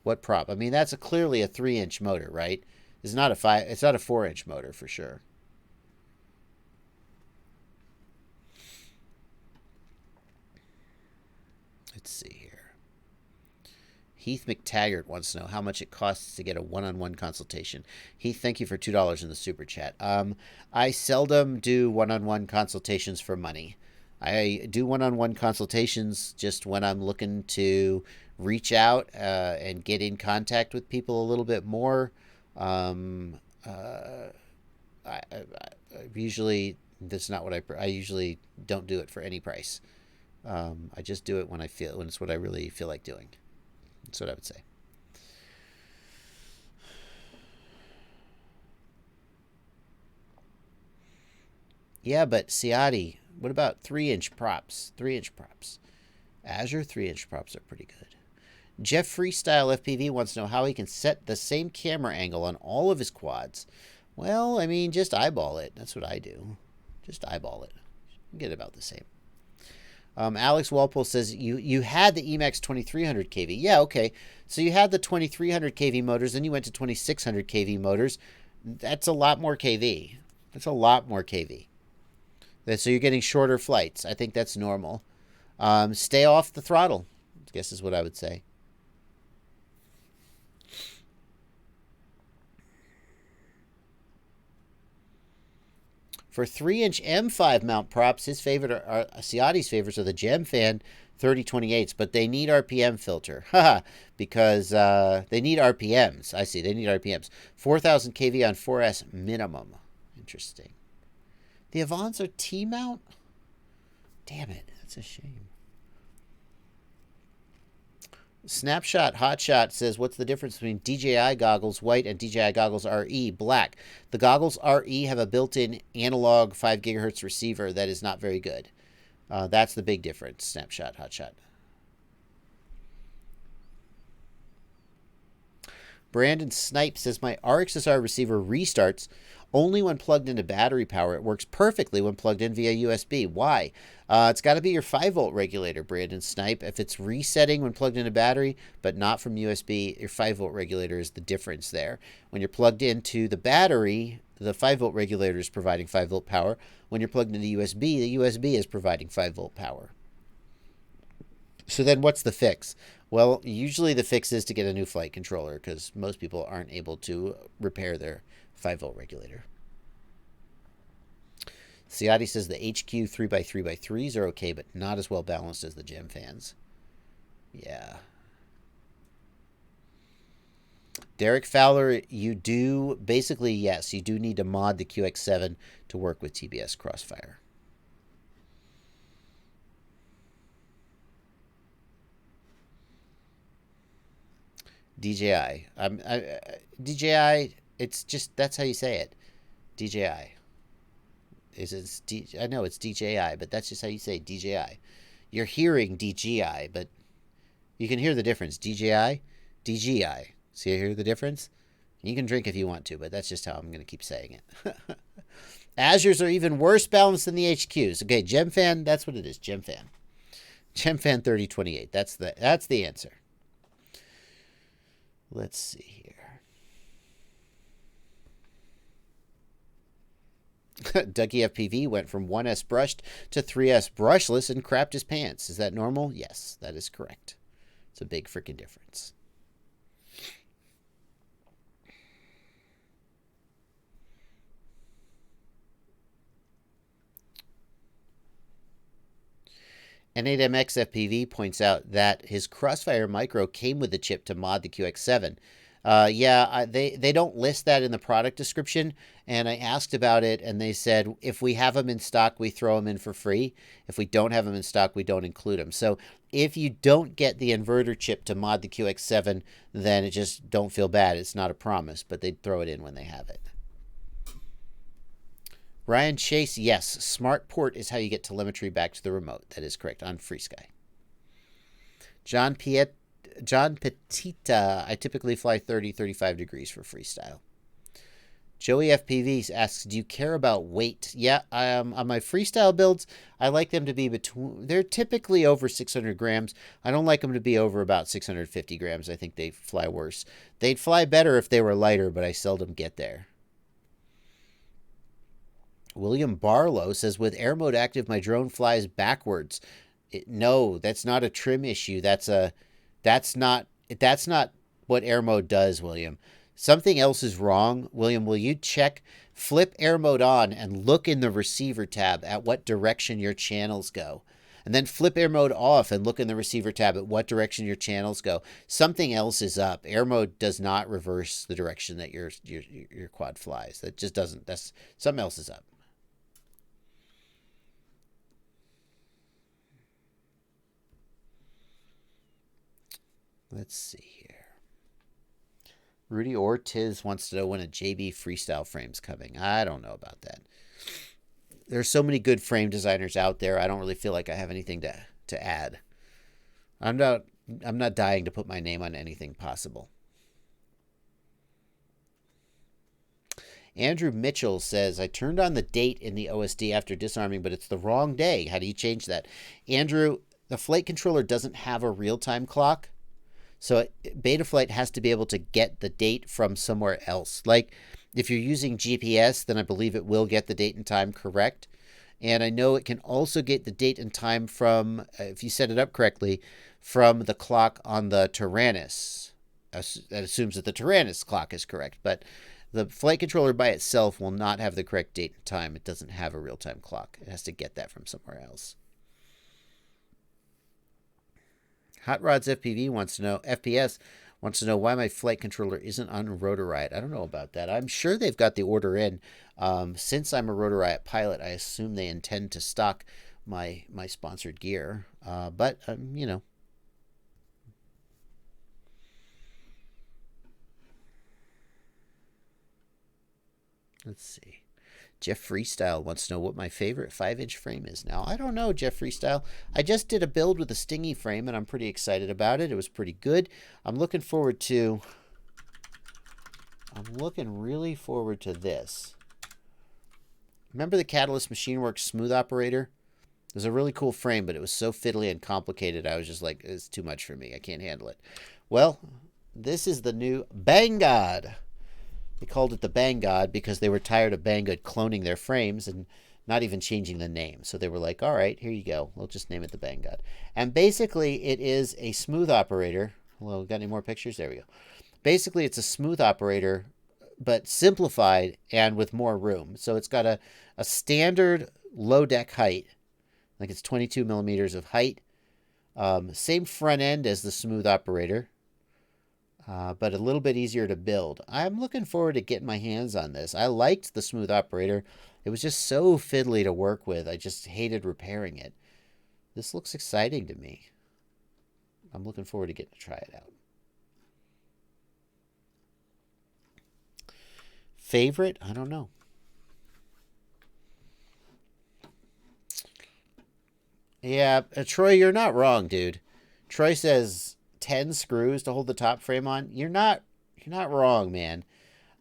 What prop? I mean, that's clearly a 3-inch motor, right? It's not a 4-inch motor for sure. Let's see here. Heath McTaggart wants to know how much it costs to get a one-on-one consultation. Heath, thank you for $2 in the super chat. I seldom do one-on-one consultations for money. I do one-on-one consultations just when I'm looking to reach out and get in contact with people a little bit more. I usually, that's not what I usually don't do it for any price. I just do it when it's what I really feel like doing. That's what I would say. Yeah, but Ciati, what about 3-inch props? 3-inch props. Azure 3-inch props are pretty good. Jeff Freestyle FPV wants to know how he can set the same camera angle on all of his quads. Well, I mean, just eyeball it. That's what I do. Just eyeball it. Get about the same. Alex Walpole says, you had the Emax 2300 kV. Yeah, okay. So you had the 2300 kV motors, then you went to 2600 kV motors. That's a lot more kV. So you're getting shorter flights. I think that's normal. Stay off the throttle, I guess is what I would say. For 3-inch M5 mount props, his favorite are Ciati's favorites are the Gem Fan 3028s, but they need RPM filter. Haha, because they need RPMs. I see, they need RPMs. 4,000 kV on 4S minimum. Interesting. The Avons are T-mount? Damn it, that's a shame. Snapshot Hotshot says, what's the difference between DJI goggles white and DJI goggles RE black? The goggles RE have a built-in analog 5 gigahertz receiver that is not very good. That's the big difference, Snapshot Hotshot. Brandon Snipe says, my RxSR receiver restarts only when plugged into battery power. It works perfectly when plugged in via USB. Why? It's got to be your 5-volt regulator, Brandon Snipe. If it's resetting when plugged into battery, but not from USB, your 5-volt regulator is the difference there. When you're plugged into the battery, the 5-volt regulator is providing 5-volt power. When you're plugged into USB, the USB is providing 5-volt power. So then what's the fix? Well, usually the fix is to get a new flight controller because most people aren't able to repair their 5-volt regulator. Ciotti says the HQ 3x3x3s are okay, but not as well balanced as the gem fans. Yeah. Derek Fowler, you do, basically, yes, you do need to mod the QX7 to work with TBS Crossfire. DJI. DJI, it's just, that's how you say it. DJI. I know it's DJI, but that's just how you say DJI. You're hearing DJI, but you can hear the difference. DJI, DJI. See, you hear the difference? You can drink if you want to, but that's just how I'm going to keep saying it. Azures are even worse balanced than the HQs. Okay, GemFan, that's what it is, GemFan. GemFan 3028, that's the answer. Let's see here. Dougie FPV went from 1S brushed to 3S brushless and crapped his pants. Is that normal? Yes, that is correct. It's a big freaking difference. N8MX FPV points out that his Crossfire Micro came with the chip to mod the QX7. They don't list that in the product description, and I asked about it, and they said if we have them in stock, we throw them in for free. If we don't have them in stock, we don't include them. So if you don't get the inverter chip to mod the QX7, then it just don't feel bad. It's not a promise, but they'd throw it in when they have it. Ryan Chase, yes, Smart Port is how you get telemetry back to the remote. That is correct, on FreeSky. John Petita, I typically fly 30, 35 degrees for freestyle. Joey FPV asks, do you care about weight? Yeah, on my freestyle builds, I like them to be they're typically over 600 grams. I don't like them to be over about 650 grams. I think they fly worse. They'd fly better if they were lighter, but I seldom get there. William Barlow says, with air mode active, my drone flies backwards. No, that's not a trim issue. That's not what air mode does, William. Something else is wrong. William, will you flip air mode on and look in the receiver tab at what direction your channels go? And then flip air mode off and look in the receiver tab at what direction your channels go. Something else is up. Air mode does not reverse the direction that your quad flies. That just doesn't. That's something else is up. Let's see here. Rudy Ortiz wants to know when a JB Freestyle frame's coming. I don't know about that. There's so many good frame designers out there. I don't really feel like I have anything to add. I'm not dying to put my name on anything possible. Andrew Mitchell says, I turned on the date in the OSD after disarming, but it's the wrong day. How do you change that? Andrew, the flight controller doesn't have a real-time clock. So Betaflight has to be able to get the date from somewhere else. Like if you're using GPS, then I believe it will get the date and time correct. And I know it can also get the date and time from, if you set it up correctly, from the clock on the Tyrannus. That assumes that the Tyrannus clock is correct. But the flight controller by itself will not have the correct date and time. It doesn't have a real-time clock. It has to get that from somewhere else. Hot Rods FPV wants to know, FPS wants to know why my flight controller isn't on Rotor Riot. I don't know about that. I'm sure they've got the order in. Since I'm a Rotor Riot pilot, I assume they intend to stock my sponsored gear. But you know. Let's see. Jeff Freestyle wants to know what my favorite 5-inch frame is now. I don't know, Jeff Freestyle. I just did a build with a Stingy frame, and I'm pretty excited about it. It was pretty good. I'm looking forward to I'm looking really forward to this. Remember the Catalyst MachineWorks Smooth Operator? It was a really cool frame, but it was so fiddly and complicated. I was just like, it's too much for me. I can't handle it. Well, this is the new Banggood. They called it the Banggood because they were tired of Banggood cloning their frames and not even changing the name. So they were like, all right, here you go. We'll just name it the Banggood. And basically, it is a smooth operator. Hello, got any more pictures? There we go. Basically, it's a smooth operator, but simplified and with more room. So it's got a standard low deck height. Like it's 22 millimeters of height. Same front end as the smooth operator, but a little bit easier to build. I'm looking forward to getting my hands on this. I liked the smooth operator. It was just so fiddly to work with. I just hated repairing it. This looks exciting to me. I'm looking forward to getting to try it out. Favorite? I don't know. Yeah, Troy, you're not wrong, dude. Troy says 10 screws to hold the top frame on. You're not wrong, man.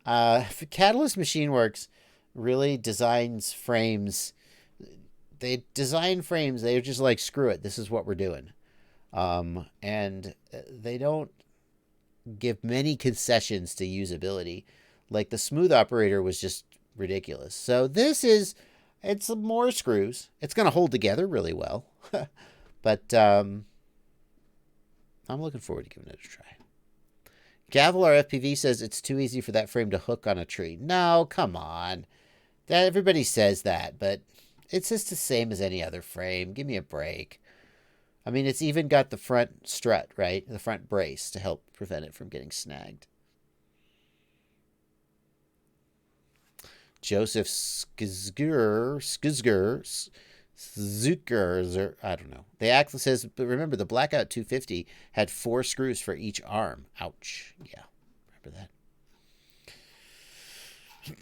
Catalyst MachineWorks really designs frames. They design frames. They're just like, screw it. This is what we're doing. And they don't give many concessions to usability. Like the smooth operator was just ridiculous. So this is, it's more screws. It's going to hold together really well. But I'm looking forward to giving it a try. Gavilar FPV says it's too easy for that frame to hook on a tree. No, come on. Everybody says that, but it's just the same as any other frame. Give me a break. I mean, it's even got the front strut, right? The front brace to help prevent it from getting snagged. Joseph Skizger, I don't know. The Axle says, but remember, the Blackout 250 had 4 screws for each arm. Ouch. Yeah, remember that.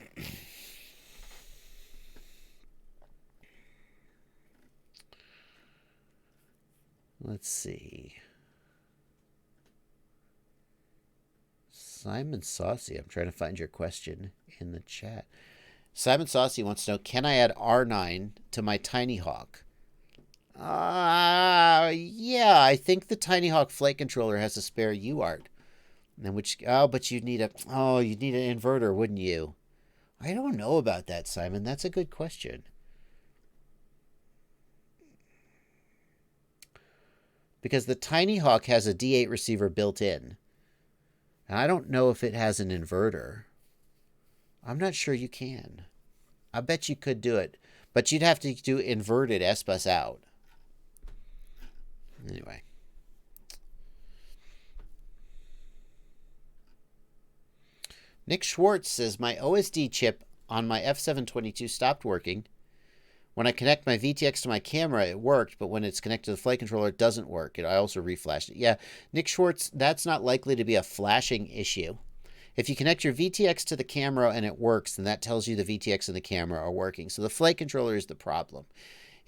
Let's see. Simon Saucy, I'm trying to find your question in the chat. Simon Saucy wants to know, can I add R9 to my Tiny Hawk? Yeah, I think the Tiny Hawk flight controller has a spare UART. And but you'd need an inverter, wouldn't you? I don't know about that, Simon. That's a good question. Because the Tiny Hawk has a D8 receiver built in. And I don't know if it has an inverter. I'm not sure you can. I bet you could do it. But you'd have to do inverted S-Bus out. Anyway. Nick Schwartz says, my OSD chip on my F722 stopped working. When I connect my VTX to my camera, it worked, but when it's connected to the flight controller, it doesn't work. I also reflashed it. Yeah, Nick Schwartz, that's not likely to be a flashing issue. If you connect your VTX to the camera and it works, then that tells you the VTX and the camera are working. So the flight controller is the problem.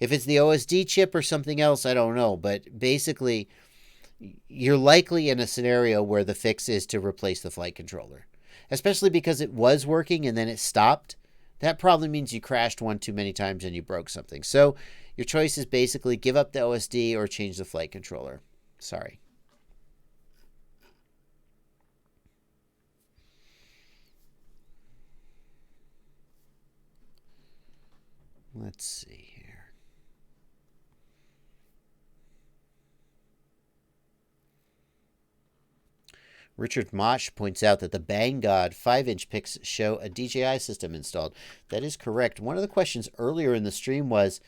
If it's the OSD chip or something else, I don't know. But basically, you're likely in a scenario where the fix is to replace the flight controller. Especially because it was working and then it stopped. That probably means you crashed one too many times and you broke something. So your choice is basically give up the OSD or change the flight controller. Sorry. Let's see here. Richard Mosh points out that the Banggood 5-inch pics show a DJI system installed. That is correct. One of the questions earlier in the stream was,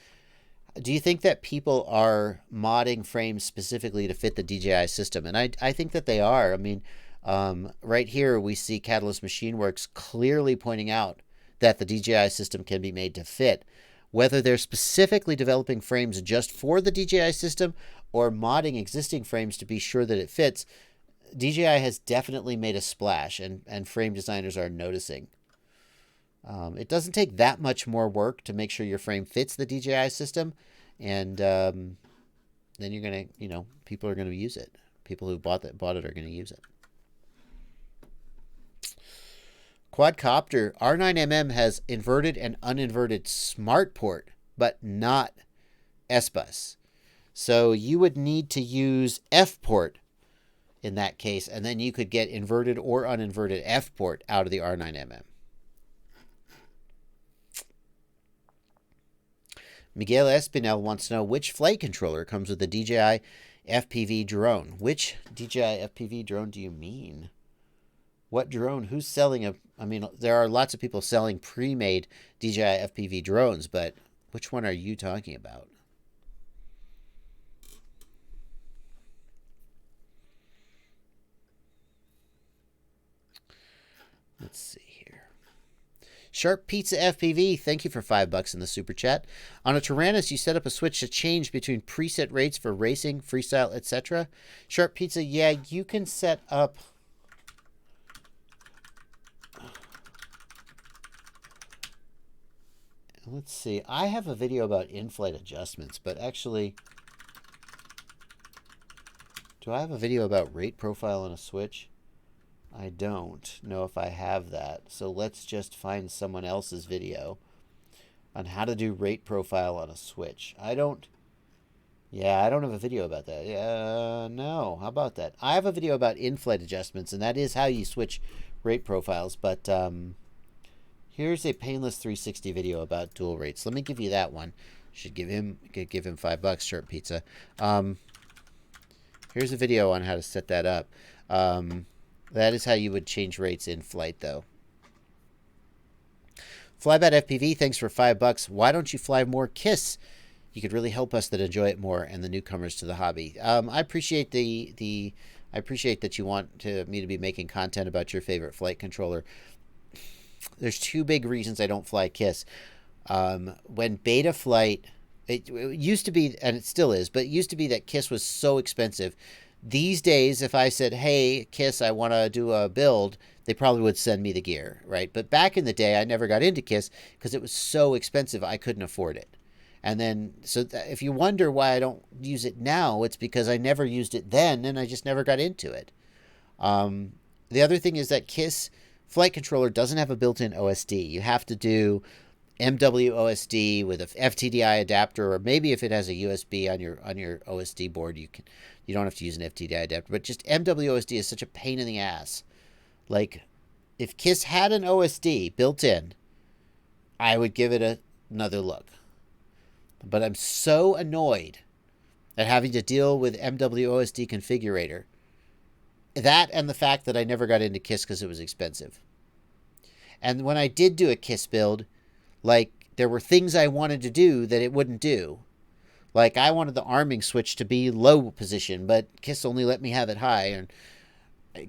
do you think that people are modding frames specifically to fit the DJI system? And I think that they are. I mean, right here we see Catalyst MachineWorks clearly pointing out that the DJI system can be made to fit. Whether they're specifically developing frames just for the DJI system or modding existing frames to be sure that it fits, DJI has definitely made a splash, and frame designers are noticing. It doesn't take that much more work to make sure your frame fits the DJI system, and then you're going to, people are going to use it. People who bought it are going to use it. Quadcopter R9mm has inverted and uninverted smart port, but not S-Bus. So you would need to use F port in that case, and then you could get inverted or uninverted F port out of the R9mm. Miguel Espinel wants to know which flight controller comes with the DJI FPV drone. Which DJI FPV drone do you mean? What drone? Who's selling a... I mean, there are lots of people selling pre-made DJI FPV drones, but which one are you talking about? Let's see here. Sharp Pizza FPV, thank you for $5 in the super chat. On a Tyrannus, you set up a switch to change between preset rates for racing, freestyle, etc. Sharp Pizza, yeah, you can set up... Let's see. I have a video about in-flight adjustments, but actually... Do I have a video about rate profile on a switch? I don't know if I have that. So let's just find someone else's video on how to do rate profile on a switch. I don't have a video about that. No. How about that? I have a video about in-flight adjustments, and that is how you switch rate profiles. But here's a painless 360 video about dual rates. Let me give you that one. Should give him $5, Sharp Pizza. Here's a video on how to set that up. That is how you would change rates in flight, though. Flybat FPV, thanks for $5. Why don't you fly more KISS? You could really help us that enjoy it more and the newcomers to the hobby. I appreciate I appreciate that you want me to be making content about your favorite flight controller. There's two big reasons I don't fly KISS. When Betaflight, it used to be, and it still is, but it used to be that KISS was so expensive. These days, if I said, hey, KISS, I want to do a build, they probably would send me the gear, right? But back in the day, I never got into KISS because it was so expensive, I couldn't afford it. And then, so if you wonder why I don't use it now, it's because I never used it then, and I just never got into it. The other thing is that KISS flight controller doesn't have a built-in OSD. You have to do MWOSD with a FTDI adapter, or maybe if it has a USB on your OSD board, you don't have to use an FTDI adapter. But just MWOSD is such a pain in the ass. Like, if KISS had an OSD built in, I would give it another look. But I'm so annoyed at having to deal with MWOSD configurator. That and the fact that I never got into KISS because it was expensive. And when I did do a KISS build, like, there were things I wanted to do that it wouldn't do. Like, I wanted the arming switch to be low position, but KISS only let me have it high. And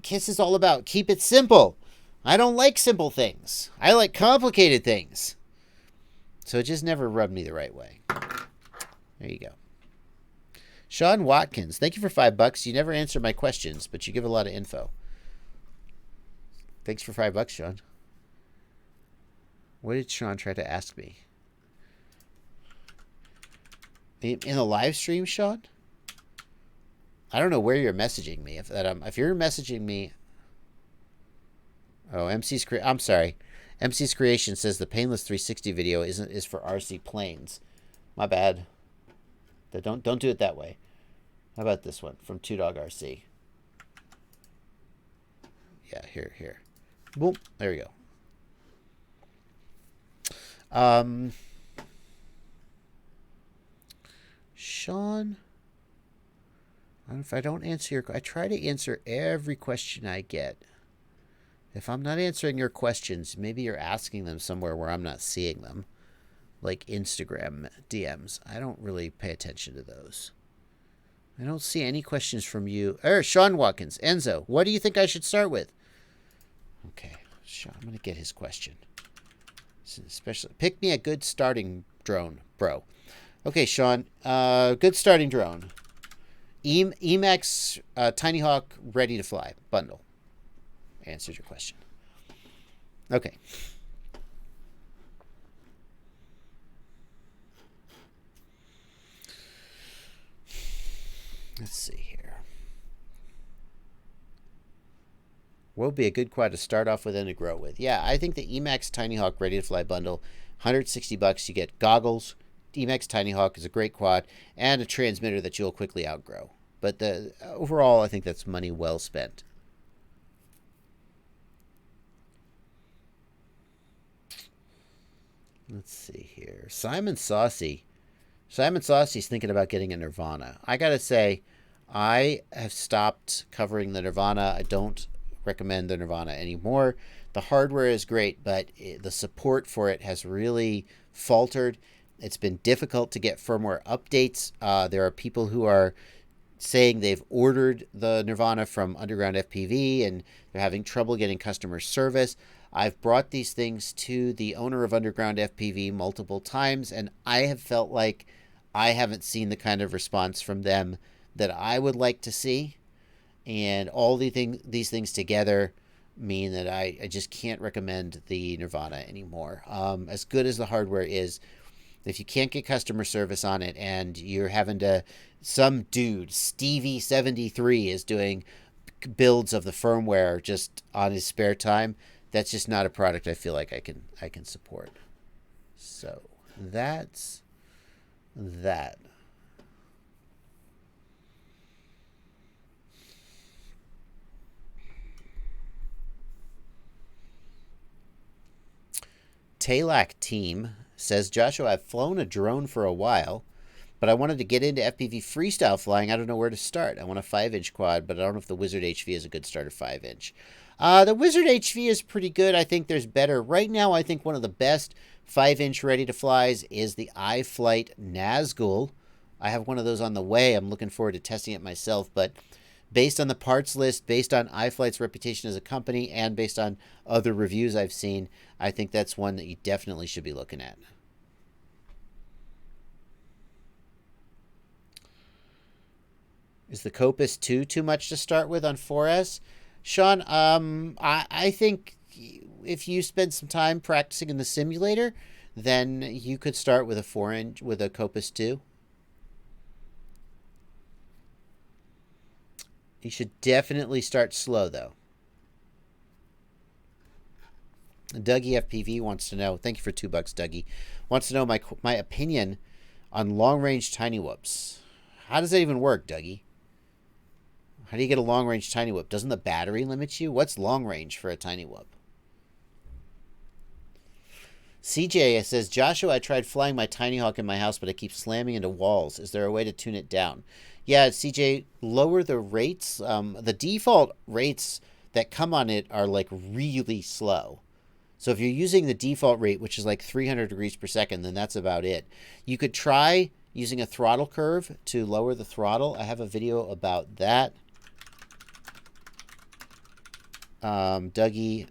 KISS is all about keep it simple. I don't like simple things. I like complicated things. So it just never rubbed me the right way. There you go. Sean Watkins, thank you for $5. You never answer my questions, but you give a lot of info. Thanks for $5, Sean. What did Sean try to ask me? In the live stream, Sean? I don't know where you're messaging me. If you're messaging me... Oh, I'm sorry. MC's Creation says the Painless 360 video is for RC planes. My bad. Don't do it that way. How about this one from Two Dog RC? Yeah, here. Boom. There we go. Sean, if I don't answer I try to answer every question I get. If I'm not answering your questions, maybe you're asking them somewhere where I'm not seeing them, like Instagram DMs. I don't really pay attention to those. I don't see any questions from you. Sean Watkins, Enzo, what do you think I should start with? Okay, Sean, I'm going to get his question. Especially, pick me a good starting drone, bro. Okay, Sean, good starting drone. Emax Tiny Hawk ready to fly bundle. Answered your question. Okay. Let's see here. Will be a good quad to start off with and to grow with. Yeah, I think the Emax Tiny Hawk Ready to Fly bundle, $160. You get goggles. Emax Tiny Hawk is a great quad and a transmitter that you'll quickly outgrow. But overall, I think that's money well spent. Let's see here. Simon Saucy's thinking about getting a Nirvana. I gotta say, I have stopped covering the Nirvana. I don't recommend the Nirvana anymore. The hardware is great, but the support for it has really faltered. It's been difficult to get firmware updates. There are people who are saying they've ordered the Nirvana from Underground FPV and they're having trouble getting customer service. I've brought these things to the owner of Underground FPV multiple times, and I have felt like I haven't seen the kind of response from them that I would like to see. And all these things together mean that I just can't recommend the Nirvana anymore. As good as the hardware is, if you can't get customer service on it and you're having to, some dude, Stevie73, is doing builds of the firmware just on his spare time, that's just not a product I feel like I can support. So that's that. Talak Team says, Joshua, I've flown a drone for a while, but I wanted to get into FPV freestyle flying. I don't know where to start. I want a 5-inch quad, but I don't know if the Wizard HV is a good start, 5-inch. The Wizard HV is pretty good. I think there's better. Right now, I think one of the best 5-inch ready-to-flies is the iFlight Nazgul. I have one of those on the way. I'm looking forward to testing it myself, but based on the parts list, based on iFlight's reputation as a company, and based on other reviews I've seen, I think that's one that you definitely should be looking at. Is the Copus 2 too much to start with on 4S? Sean, I think if you spend some time practicing in the simulator, then you could start with a 4-inch, with a Copus 2. You should definitely start slow, though. Dougie FPV wants to know, thank you for $2, Dougie, wants to know my opinion on long-range tiny whoops. How does that even work, Dougie? How do you get a long-range tiny whoop? Doesn't the battery limit you? What's long-range for a tiny whoop? CJ says, Joshua, I tried flying my Tiny Hawk in my house, but I keep slamming into walls. Is there a way to tune it down? Yeah, CJ, lower the rates. The default rates that come on it are like really slow. So if you're using the default rate, which is like 300 degrees per second, then that's about it. You could try using a throttle curve to lower the throttle. I have a video about that. Dougie,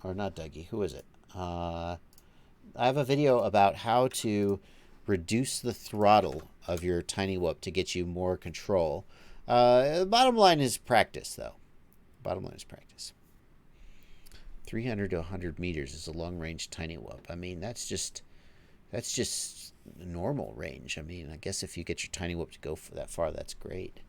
or not Dougie, who is it? I have a video about how to reduce the throttle of your tiny whoop to get you more control. Bottom line is practice, though. Bottom line is practice. 300 to 100 meters is a long-range tiny whoop. I mean, that's just normal range. I mean, I guess if you get your tiny whoop to go for that far, that's great.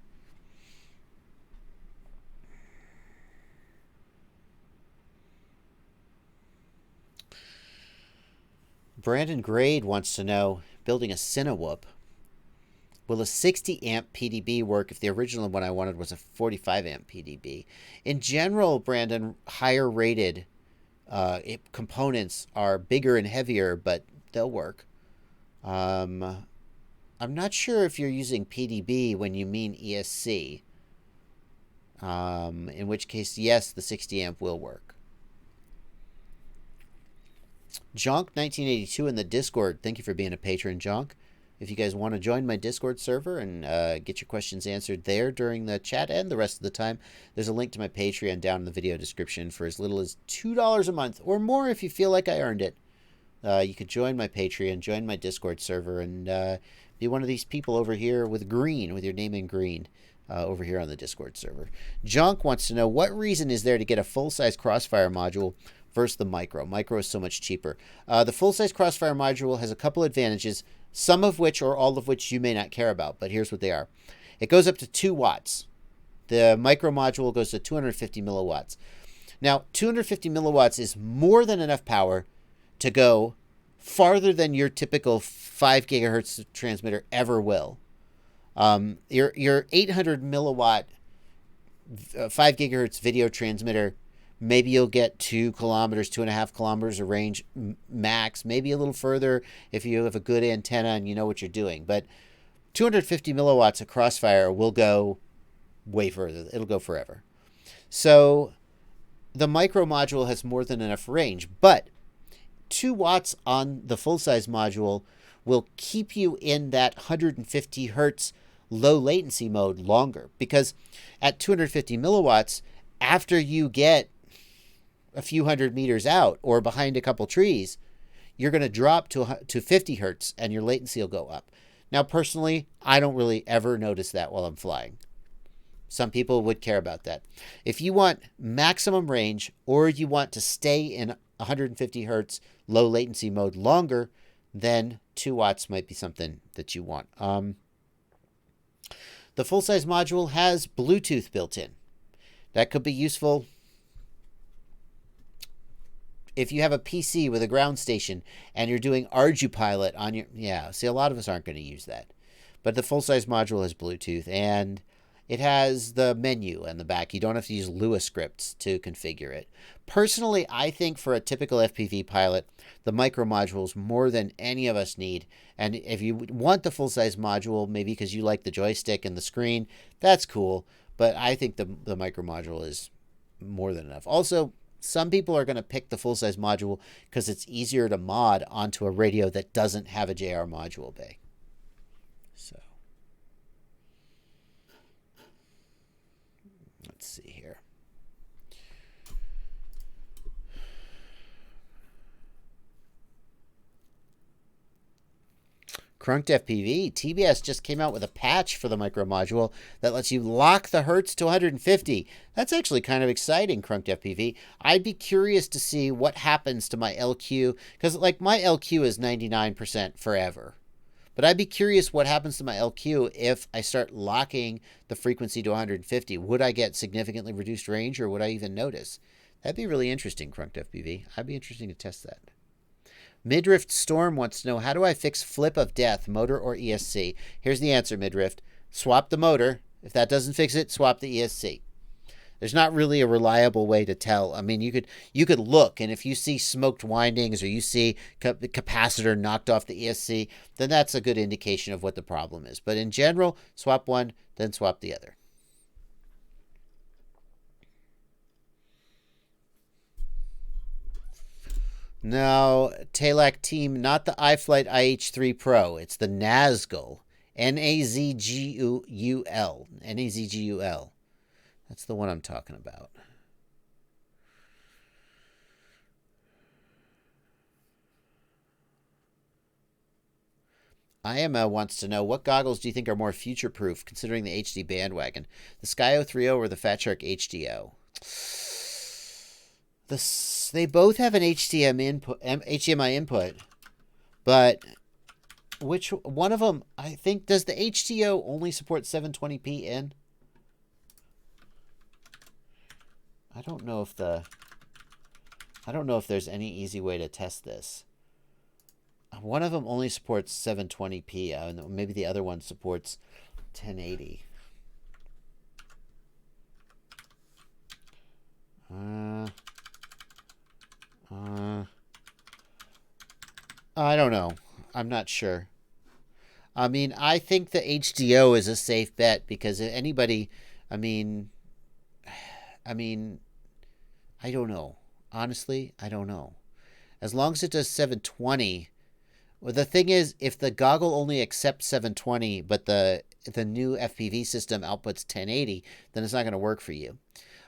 Brandon Grade wants to know, building a Cinewhoop, will a 60 amp PDB work if the original one I wanted was a 45 amp PDB? In general, Brandon, higher rated components are bigger and heavier, but they'll work. I'm not sure if you're using PDB when you mean ESC, in which case, yes, the 60 amp will work. Jonk1982 in the Discord. Thank you for being a patron, Jonk. If you guys want to join my Discord server and get your questions answered there during the chat and the rest of the time, there's a link to my Patreon down in the video description for as little as $2 a month or more if you feel like I earned it. You could join my Patreon, join my Discord server, and be one of these people over here with green, with your name in green, over here on the Discord server. Jonk wants to know, what reason is there to get a full-size Crossfire module versus the micro? Micro is so much cheaper. The full-size Crossfire module has a couple advantages, some of which or all of which you may not care about, but here's what they are. It goes up to 2 watts. The micro module goes to 250 milliwatts. Now, 250 milliwatts is more than enough power to go farther than your typical 5 gigahertz transmitter ever will. Your 800 milliwatt 5 gigahertz video transmitter, maybe you'll get 2 kilometers, 2.5 kilometers of range max, maybe a little further if you have a good antenna and you know what you're doing. But 250 milliwatts of Crossfire will go way further. It'll go forever. So the micro module has more than enough range, but 2 watts on the full-size module will keep you in that 150 hertz low latency mode longer, because at 250 milliwatts, after you get a few hundred meters out or behind a couple trees, you're going to drop to 50 hertz and your latency will go up. Now, personally, I don't really ever notice that while I'm flying. Some people would care about that. If you want maximum range or you want to stay in 150 hertz low latency mode longer, then 2 watts might be something that you want. The full-size module has Bluetooth built in. That could be useful if you have a PC with a ground station and you're doing ArduPilot on your... Yeah, see, a lot of us aren't going to use that. But the full-size module has Bluetooth, and it has the menu in the back. You don't have to use Lua scripts to configure it. Personally, I think for a typical FPV pilot, the micro module is more than any of us need. And if you want the full-size module, maybe because you like the joystick and the screen, that's cool. But I think the micro module is more than enough. Also, some people are going to pick the full-size module because it's easier to mod onto a radio that doesn't have a JR module bay. So let's see here. Crunked FPV, TBS just came out with a patch for the micro module that lets you lock the hertz to 150. That's actually kind of exciting, Crunked FPV. I'd be curious to see what happens to my LQ, because like my LQ is 99% forever. But I'd be curious what happens to my LQ if I start locking the frequency to 150. Would I get significantly reduced range, or would I even notice? That'd be really interesting, Crunked FPV. I'd be interested to test that. Midriff Storm wants to know, how do I fix flip of death, motor or ESC? Here's the answer, Midriff. Swap the motor. If that doesn't fix it, swap the ESC. There's not really a reliable way to tell. I mean, you could look, and if you see smoked windings or you see the capacitor knocked off the ESC, then that's a good indication of what the problem is. But in general, swap one, then swap the other. No, Talak team, not the iFlight IH3 Pro. It's the Nazgul. Nazgul. Nazgul. That's the one I'm talking about. IML wants to know, what goggles do you think are more future-proof, considering the HD bandwagon? The Skyo 3.0 or the Fat Shark HDO? They both have an HDMI input, but which one of them, I think, does the HDO only support 720p in? I don't know if there's any easy way to test this. One of them only supports 720p, and maybe the other one supports 1080. I don't know. I'm not sure. I mean, I think the HDO is a safe bet because anybody, I mean, I don't know. Honestly, I don't know. As long as it does 720, well, the thing is, if the goggle only accepts 720, but the new FPV system outputs 1080, then it's not going to work for you.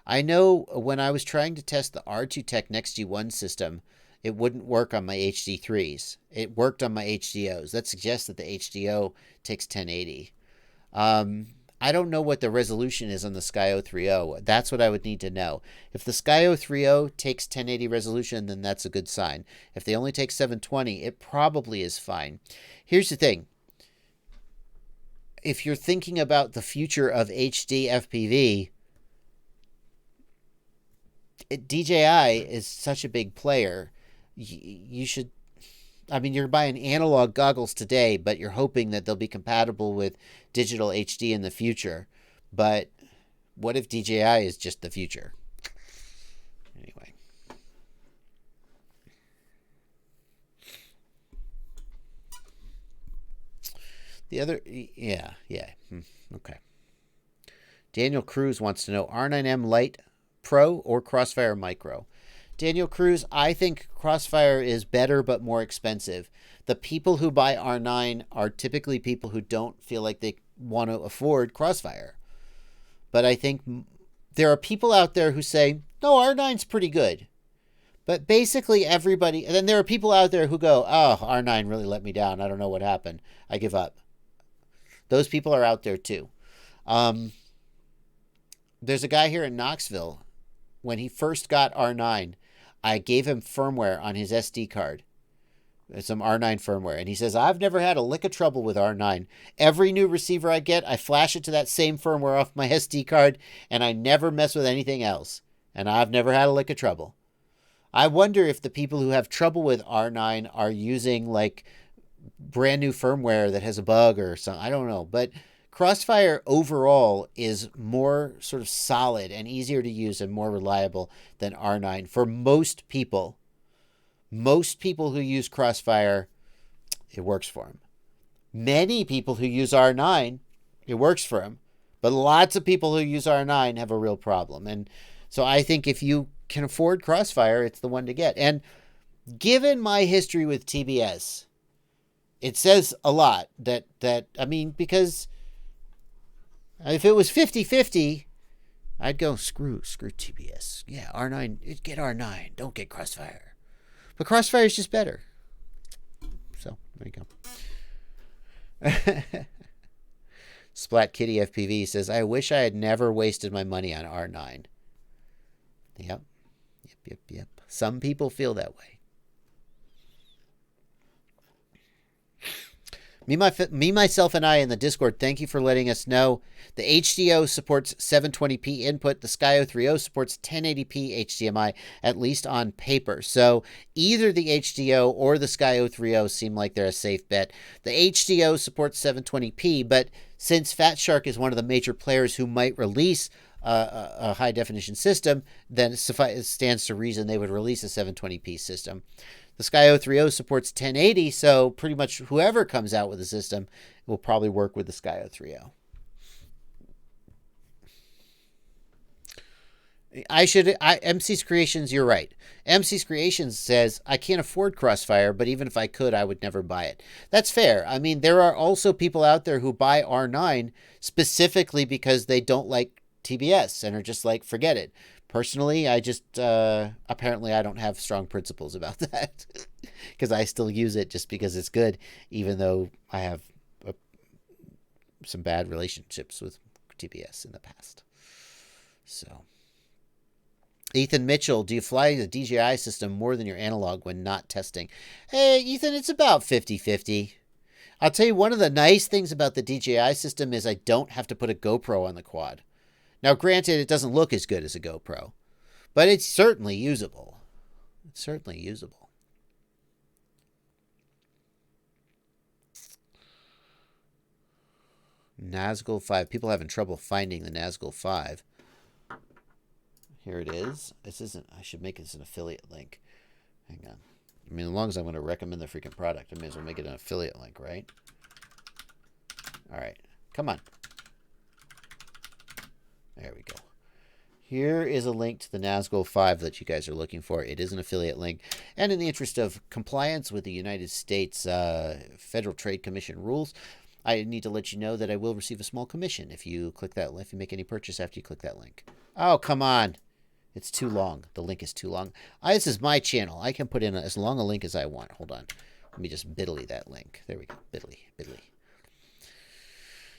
I know when I was trying to test the R2 Tech NextG1 system, it wouldn't work on my HD3s. It worked on my HDOs. That suggests that the HDO takes 1080. I don't know what the resolution is on the Skyo 3.0. That's what I would need to know. If the Skyo 3.0 takes 1080 resolution, then that's a good sign. If they only take 720, it probably is fine. Here's the thing. If you're thinking about the future of HD FPV, DJI is such a big player. You should. I mean, you're buying analog goggles today, but you're hoping that they'll be compatible with digital HD in the future. But what if DJI is just the future? Anyway. The other, yeah. Okay. Daniel Cruz wants to know R9M Lite Pro or Crossfire Micro. Daniel Cruz, I think Crossfire is better but more expensive. The people who buy R9 are typically people who don't feel like they want to afford Crossfire. But I think there are people out there who say, no, R9's pretty good. But basically everybody, and then there are people out there who go, oh, R9 really let me down. I don't know what happened. I give up. Those people are out there too. There's a guy here in Knoxville. When he first got R9, I gave him firmware on his SD card, some R9 firmware. And he says, I've never had a lick of trouble with R9. Every new receiver I get, I flash it to that same firmware off my SD card, and I never mess with anything else. And I've never had a lick of trouble. I wonder if the people who have trouble with R9 are using like brand new firmware that has a bug or something. I don't know. But Crossfire overall is more sort of solid and easier to use and more reliable than R9 for most people. Most people who use Crossfire, it works for them. Many people who use R9, it works for them. But lots of people who use R9 have a real problem. And so I think if you can afford Crossfire, it's the one to get. And given my history with TBS, it says a lot that I mean, because if it was 50-50, I'd go, screw TBS. Yeah, R9, get R9. Don't get Crossfire. But Crossfire is just better. So, there you go. Splat Kitty FPV says, I wish I had never wasted my money on R9. Yep. Some people feel that way. Me, myself, and I in the Discord, thank you for letting us know. The HDO supports 720p input. The Sky 030 supports 1080p HDMI, at least on paper. So either the HDO or the Sky 030 seem like they're a safe bet. The HDO supports 720p, but since Fat Shark is one of the major players who might release a high-definition system, then it stands to reason they would release a 720p system. The Sky 030 supports 1080, so pretty much whoever comes out with a system will probably work with the Sky 030. MC's Creations, you're right. MC's Creations says, I can't afford Crossfire, but even if I could, I would never buy it. That's fair. I mean, there are also people out there who buy R9 specifically because they don't like TBS and are just like, forget it. Personally, I just, apparently I don't have strong principles about that because I still use it just because it's good, even though I have some bad relationships with TBS in the past. So, Ethan Mitchell, do you fly the DJI system more than your analog when not testing? Hey, Ethan, it's about 50-50. I'll tell you, one of the nice things about the DJI system is I don't have to put a GoPro on the quad. Now, granted, it doesn't look as good as a GoPro, but it's certainly usable. It's certainly usable. Nazgul 5. People having trouble finding the Nazgul 5. Here it is. This isn't, I should make this an affiliate link. Hang on. I mean, as long as I'm going to recommend the freaking product, I may as well make it an affiliate link, right? All right. Come on. There we go. Here is a link to the Nazgul 5 that you guys are looking for. It is an affiliate link. And in the interest of compliance with the United States Federal Trade Commission rules, I need to let you know that I will receive a small commission if you click that, if you make any purchase after you click that link. Oh, come on. It's too long. The link is too long. This is my channel. I can put in as long a link as I want. Hold on. Let me just bit.ly that link. There we go. Bit.ly.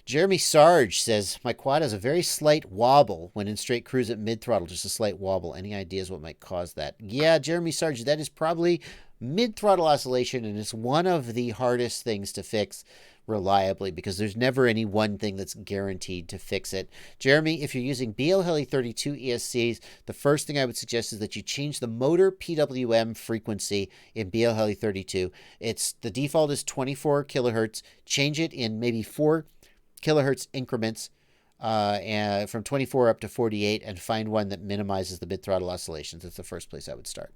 Jeremy Sarge says, my quad has a very slight wobble when in straight cruise at mid-throttle, just a slight wobble. Any ideas what might cause that? Yeah, Jeremy Sarge, that is probably mid-throttle oscillation, and it's one of the hardest things to fix reliably because there's never any one thing that's guaranteed to fix it. Jeremy, if you're using BLHeli32 ESCs, the first thing I would suggest is that you change the motor PWM frequency in BLHeli32. The default is 24 kilohertz. Change it in maybe 4 kilohertz increments and from 24 up to 48, and find one that minimizes the mid-throttle oscillations. That's the first place I would start.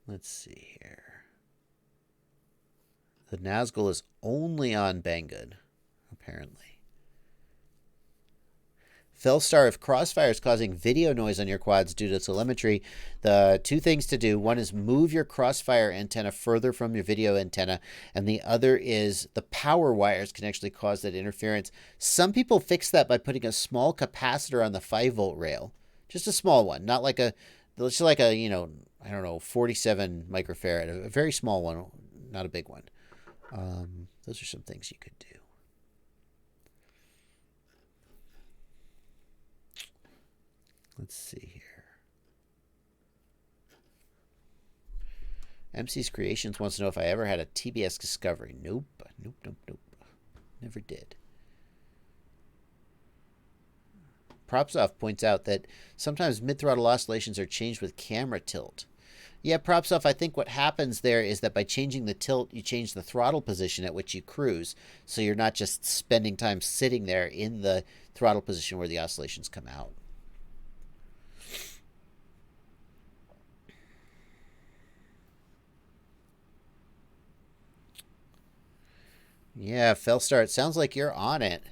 Let's see here. The Nazgul is only on Banggood, apparently. Fellstar, if Crossfire is causing video noise on your quads due to telemetry, the two things to do. One is move your Crossfire antenna further from your video antenna, and the other is the power wires can actually cause that interference. Some people fix that by putting a small capacitor on the 5-volt rail. Just a small one, not like a, just like a, I don't know, 47 microfarad, a very small one, not a big one. Those are some things you could do. Let's see here. MC's Creations wants to know if I ever had a TBS Discovery. Nope. Never did. Propsoft points out that sometimes mid-throttle oscillations are changed with camera tilt. Yeah, Propsoft, I think what happens there is that by changing the tilt, you change the throttle position at which you cruise. So you're not just spending time sitting there in the throttle position where the oscillations come out. Yeah, Fellstar, it sounds like you're on it.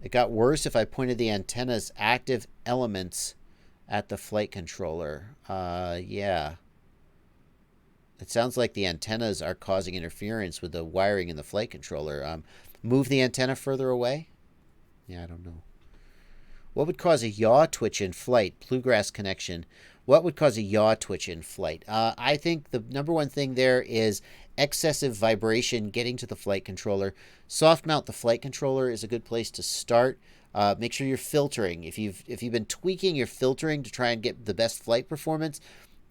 It got worse if I pointed the antenna's active elements at the flight controller. Yeah. It sounds like the antennas are causing interference with the wiring in the flight controller. Move the antenna further away? Yeah, I don't know. What would cause a yaw twitch in flight? Bluegrass connection. What would cause a yaw twitch in flight? I think the number one thing there is excessive vibration getting to the flight controller. Soft mount the flight controller is a good place to start. Make sure you're filtering. If you've been tweaking your filtering to try and get the best flight performance,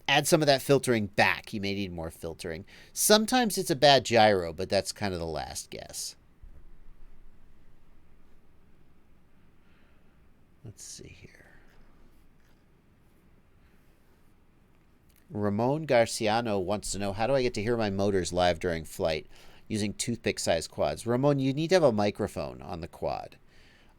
add some of that filtering back. You may need more filtering. Sometimes it's a bad gyro, but that's kind of the last guess. Let's see here. Ramon Garciano wants to know, how do I get to hear my motors live during flight using toothpick-sized quads? Ramon, you need to have a microphone on the quad.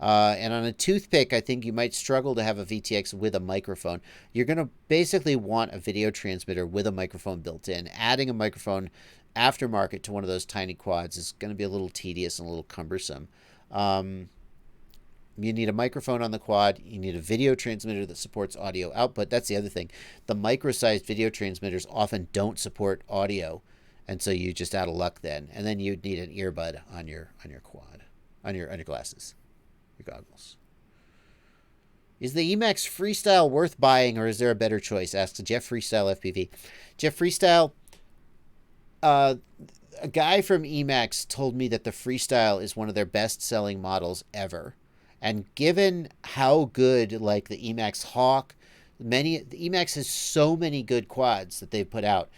And on a toothpick, I think you might struggle to have a VTX with a microphone. You're going to basically want a video transmitter with a microphone built in. Adding a microphone aftermarket to one of those tiny quads is going to be a little tedious and a little cumbersome. You need a microphone on the quad. You need a video transmitter that supports audio output. That's the other thing. The micro-sized video transmitters often don't support audio, and so you just out of luck then. And then you'd need an earbud on your quad, on your glasses, your goggles. Is the Emax Freestyle worth buying, or is there a better choice? Asks Jeff Freestyle FPV. Jeff Freestyle, a guy from Emax told me that the Freestyle is one of their best-selling models ever. And given how good, like the Emax Hawk, the Emax has so many good quads that they've put out.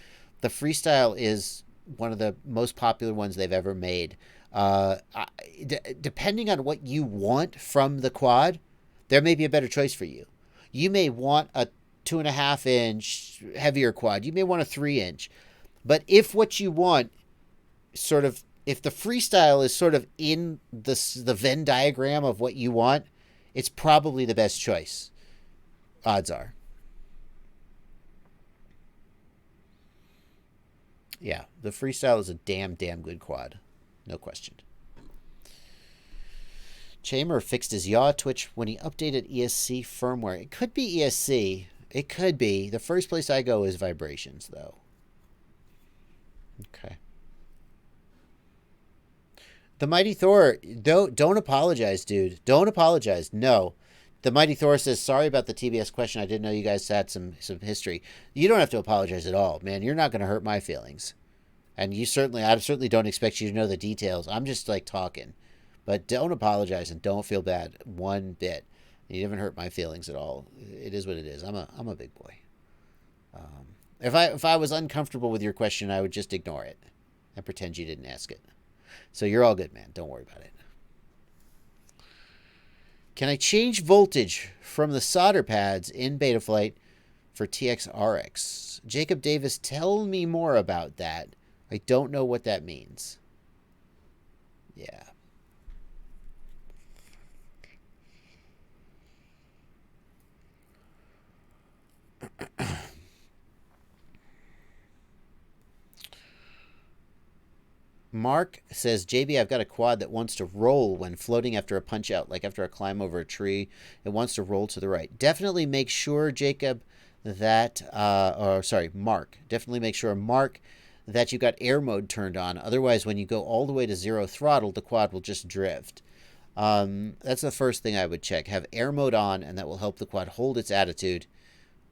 The Freestyle is one of the most popular ones they've ever made. Depending on what you want from the quad, there may be a better choice for you. You may want a 2.5-inch heavier quad. You may want a 3-inch. But if what you want if the Freestyle is sort of in the Venn diagram of what you want, it's probably the best choice. Odds are. Yeah, the Freestyle is a damn good quad. No question. Chamber fixed his yaw twitch when he updated ESC firmware. It could be ESC. It could be. The first place I go is vibrations, though. Okay. The Mighty Thor, don't apologize, dude. Don't apologize. No. The Mighty Thor says, sorry about the TBS question. I didn't know you guys had some history. You don't have to apologize at all, man. You're not going to hurt my feelings. And I certainly don't expect you to know the details. I'm just like talking. But don't apologize and don't feel bad one bit. You haven't hurt my feelings at all. It is what it is. I'm a big boy. If I was uncomfortable with your question, I would just ignore it and pretend you didn't ask it. So you're all good, man. Don't worry about it. Can I change voltage from the solder pads in Betaflight for TX-RX? Jacob Davis, tell me more about that. I don't know what that means. Yeah. Mark says, JB, I've got a quad that wants to roll when floating after a punch out, like after a climb over a tree. It wants to roll to the right. Definitely make sure, Jacob, that, Mark. Definitely make sure, Mark, that you got air mode turned on. Otherwise, when you go all the way to 0 throttle, the quad will just drift. That's the first thing I would check. Have air mode on, and that will help the quad hold its attitude.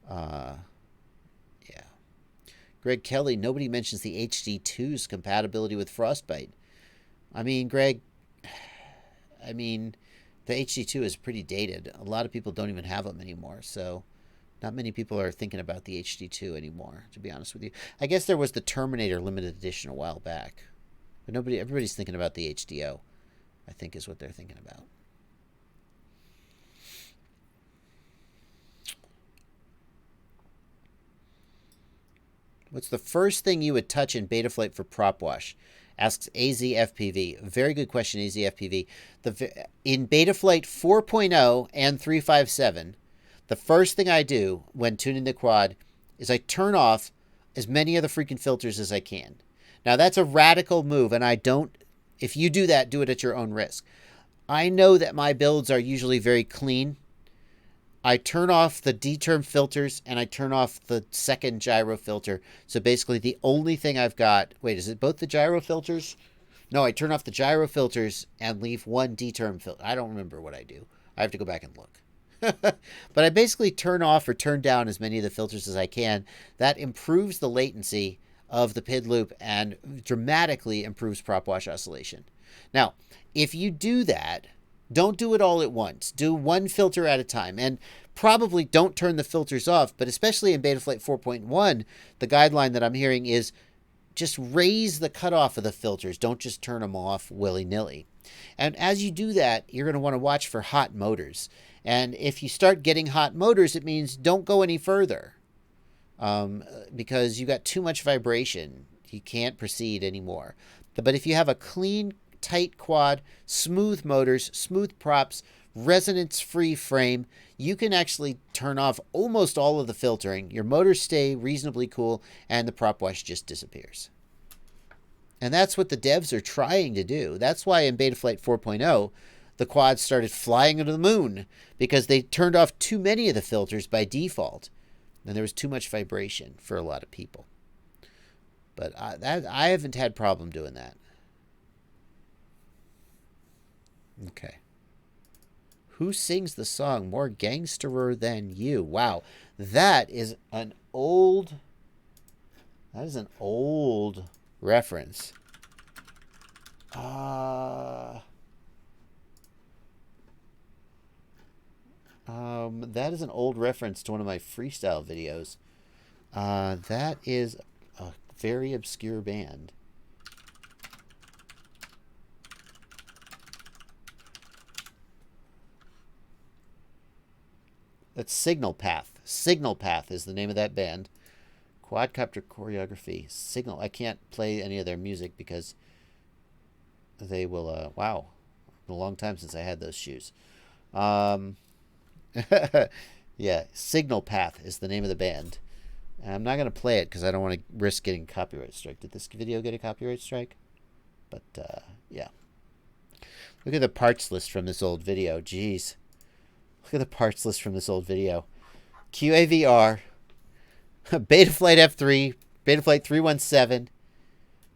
Yeah. Greg Kelly, nobody mentions the HD2's compatibility with Frostbite. I mean, Greg, the HD2 is pretty dated. A lot of people don't even have them anymore, so not many people are thinking about the HD2 anymore, to be honest with you. I guess there was the Terminator limited edition a while back, but everybody's thinking about the HDO, I think is what they're thinking about. What's the first thing you would touch in Betaflight for prop wash? Asks AZFPV. Very good question, AZFPV. In Betaflight 4.0 and 3.5.7, the first thing I do when tuning the quad is I turn off as many of the freaking filters as I can. Now, that's a radical move, and if you do that, do it at your own risk. I know that my builds are usually very clean. I turn off the D-term filters, and I turn off the second gyro filter. So basically the only thing I've got... Wait, is it both the gyro filters? No, I turn off the gyro filters and leave one D-term filter. I don't remember what I do. I have to go back and look. But I basically turn off or turn down as many of the filters as I can. That improves the latency of the PID loop and dramatically improves prop wash oscillation. Now, if you do that... Don't do it all at once. Do one filter at a time. And probably don't turn the filters off, but especially in Betaflight 4.1, the guideline that I'm hearing is just raise the cutoff of the filters. Don't just turn them off willy-nilly. And as you do that, you're going to want to watch for hot motors. And if you start getting hot motors, it means don't go any further because you got too much vibration. You can't proceed anymore. But if you have a clean, tight quad, smooth motors, smooth props, resonance-free frame, you can actually turn off almost all of the filtering. Your motors stay reasonably cool, and the prop wash just disappears. And that's what the devs are trying to do. That's why in Betaflight 4.0, the quads started flying into the moon, because they turned off too many of the filters by default, and there was too much vibration for a lot of people. But I haven't had problem doing that. Okay. Who sings the song More Gangsterer Than You? Wow. That is an old reference. That is an old reference to one of my freestyle videos. That is a very obscure band. That's Signal Path. Signal Path is the name of that band. Quadcopter Choreography. Signal. I can't play any of their music because they will... wow. A long time since I had those shoes. Yeah. Signal Path is the name of the band. And I'm not going to play it because I don't want to risk getting a copyright strike. Did this video get a copyright strike? But, yeah. Look at the parts list from this old video. Jeez. Look at the parts list from this old video. QAVR, Betaflight F3, Betaflight 317,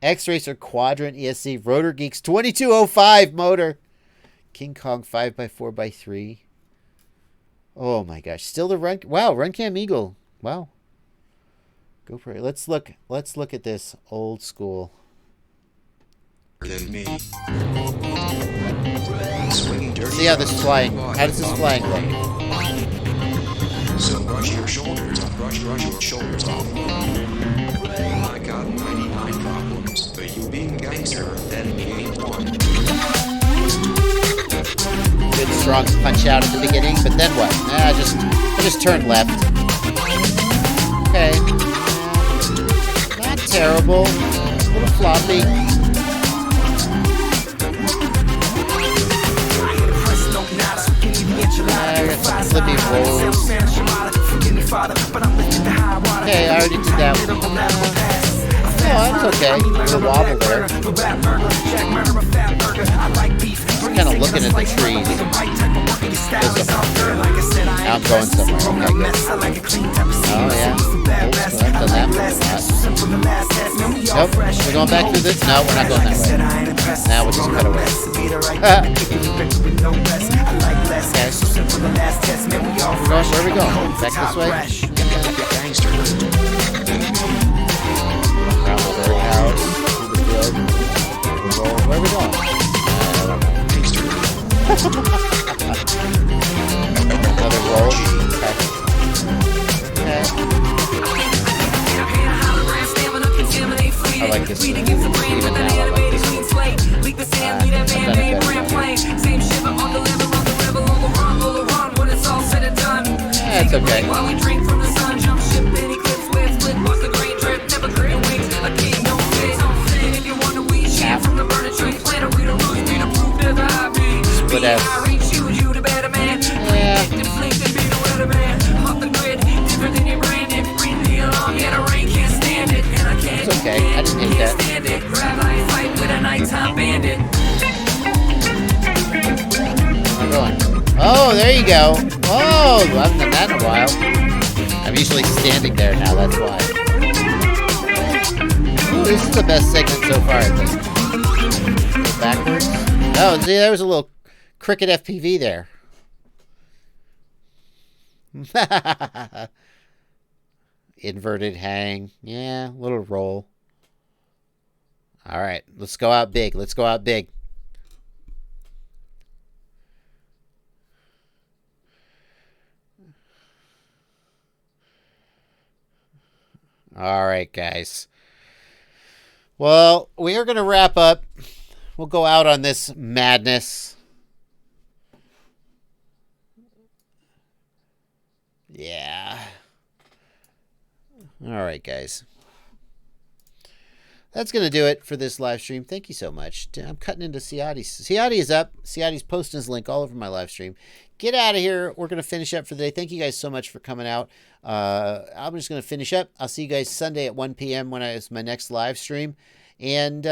X-Racer Quadrant ESC, Rotor Geeks 2205 motor, King Kong 5x4x3. Oh my gosh, still the run. Wow, Runcam Eagle. Wow. Go for it. Let's look at this old school. than me. Swinging dirty See how this drugs flying, in the how does this body. flying look? So brush your shoulders off, brush your shoulders off. I got 99 problems, but you being gangster, then me ain't one. Good strong punch out at the beginning, but then what? I just turned left. Okay. Not terrible. A little floppy. I got some flippy rolls. Okay, I already did that one. No, that's okay. There's a wobble there. Just kind of looking at the trees. Now I'm going somewhere. Okay, good. Oh, yeah. Oops, I've done that one. Nope. We're going back through this? No, we're not going that way. Now we'll just cut away. Okay. Where are we going? Back this way? Around the very house. Through the field. Roll. Where are we going? I don't know. Another roll. Okay. I like this one. Even now, I like this one. I've done it better. Yeah, it's okay. Split out. Yeah. It's okay. I didn't hate that. I'm going. Oh, there you go. Oh, I haven't done that in a while. I'm usually standing there now, that's why. Ooh, this is the best segment so far, I think. Go backwards. Oh, see, there was a little Cricket FPV there. Inverted hang. Yeah, little roll. All right, let's go out big. Let's go out big. All right, guys. Well, we are going to wrap up. We'll go out on this madness. Yeah. All right, guys. That's going to do it for this live stream. Thank you so much. I'm cutting into Ciati. Ciati is up. Ciati's posting his link all over my live stream. Get out of here. We're going to finish up for the day. Thank you guys so much for coming out. I'm just going to finish up. I'll see you guys Sunday at 1 p.m. when it's my next live stream. And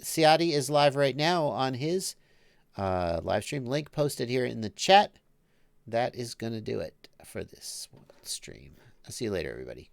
Ciati is live right now on his live stream. Link posted here in the chat. That is going to do it for this stream. I'll see you later, everybody.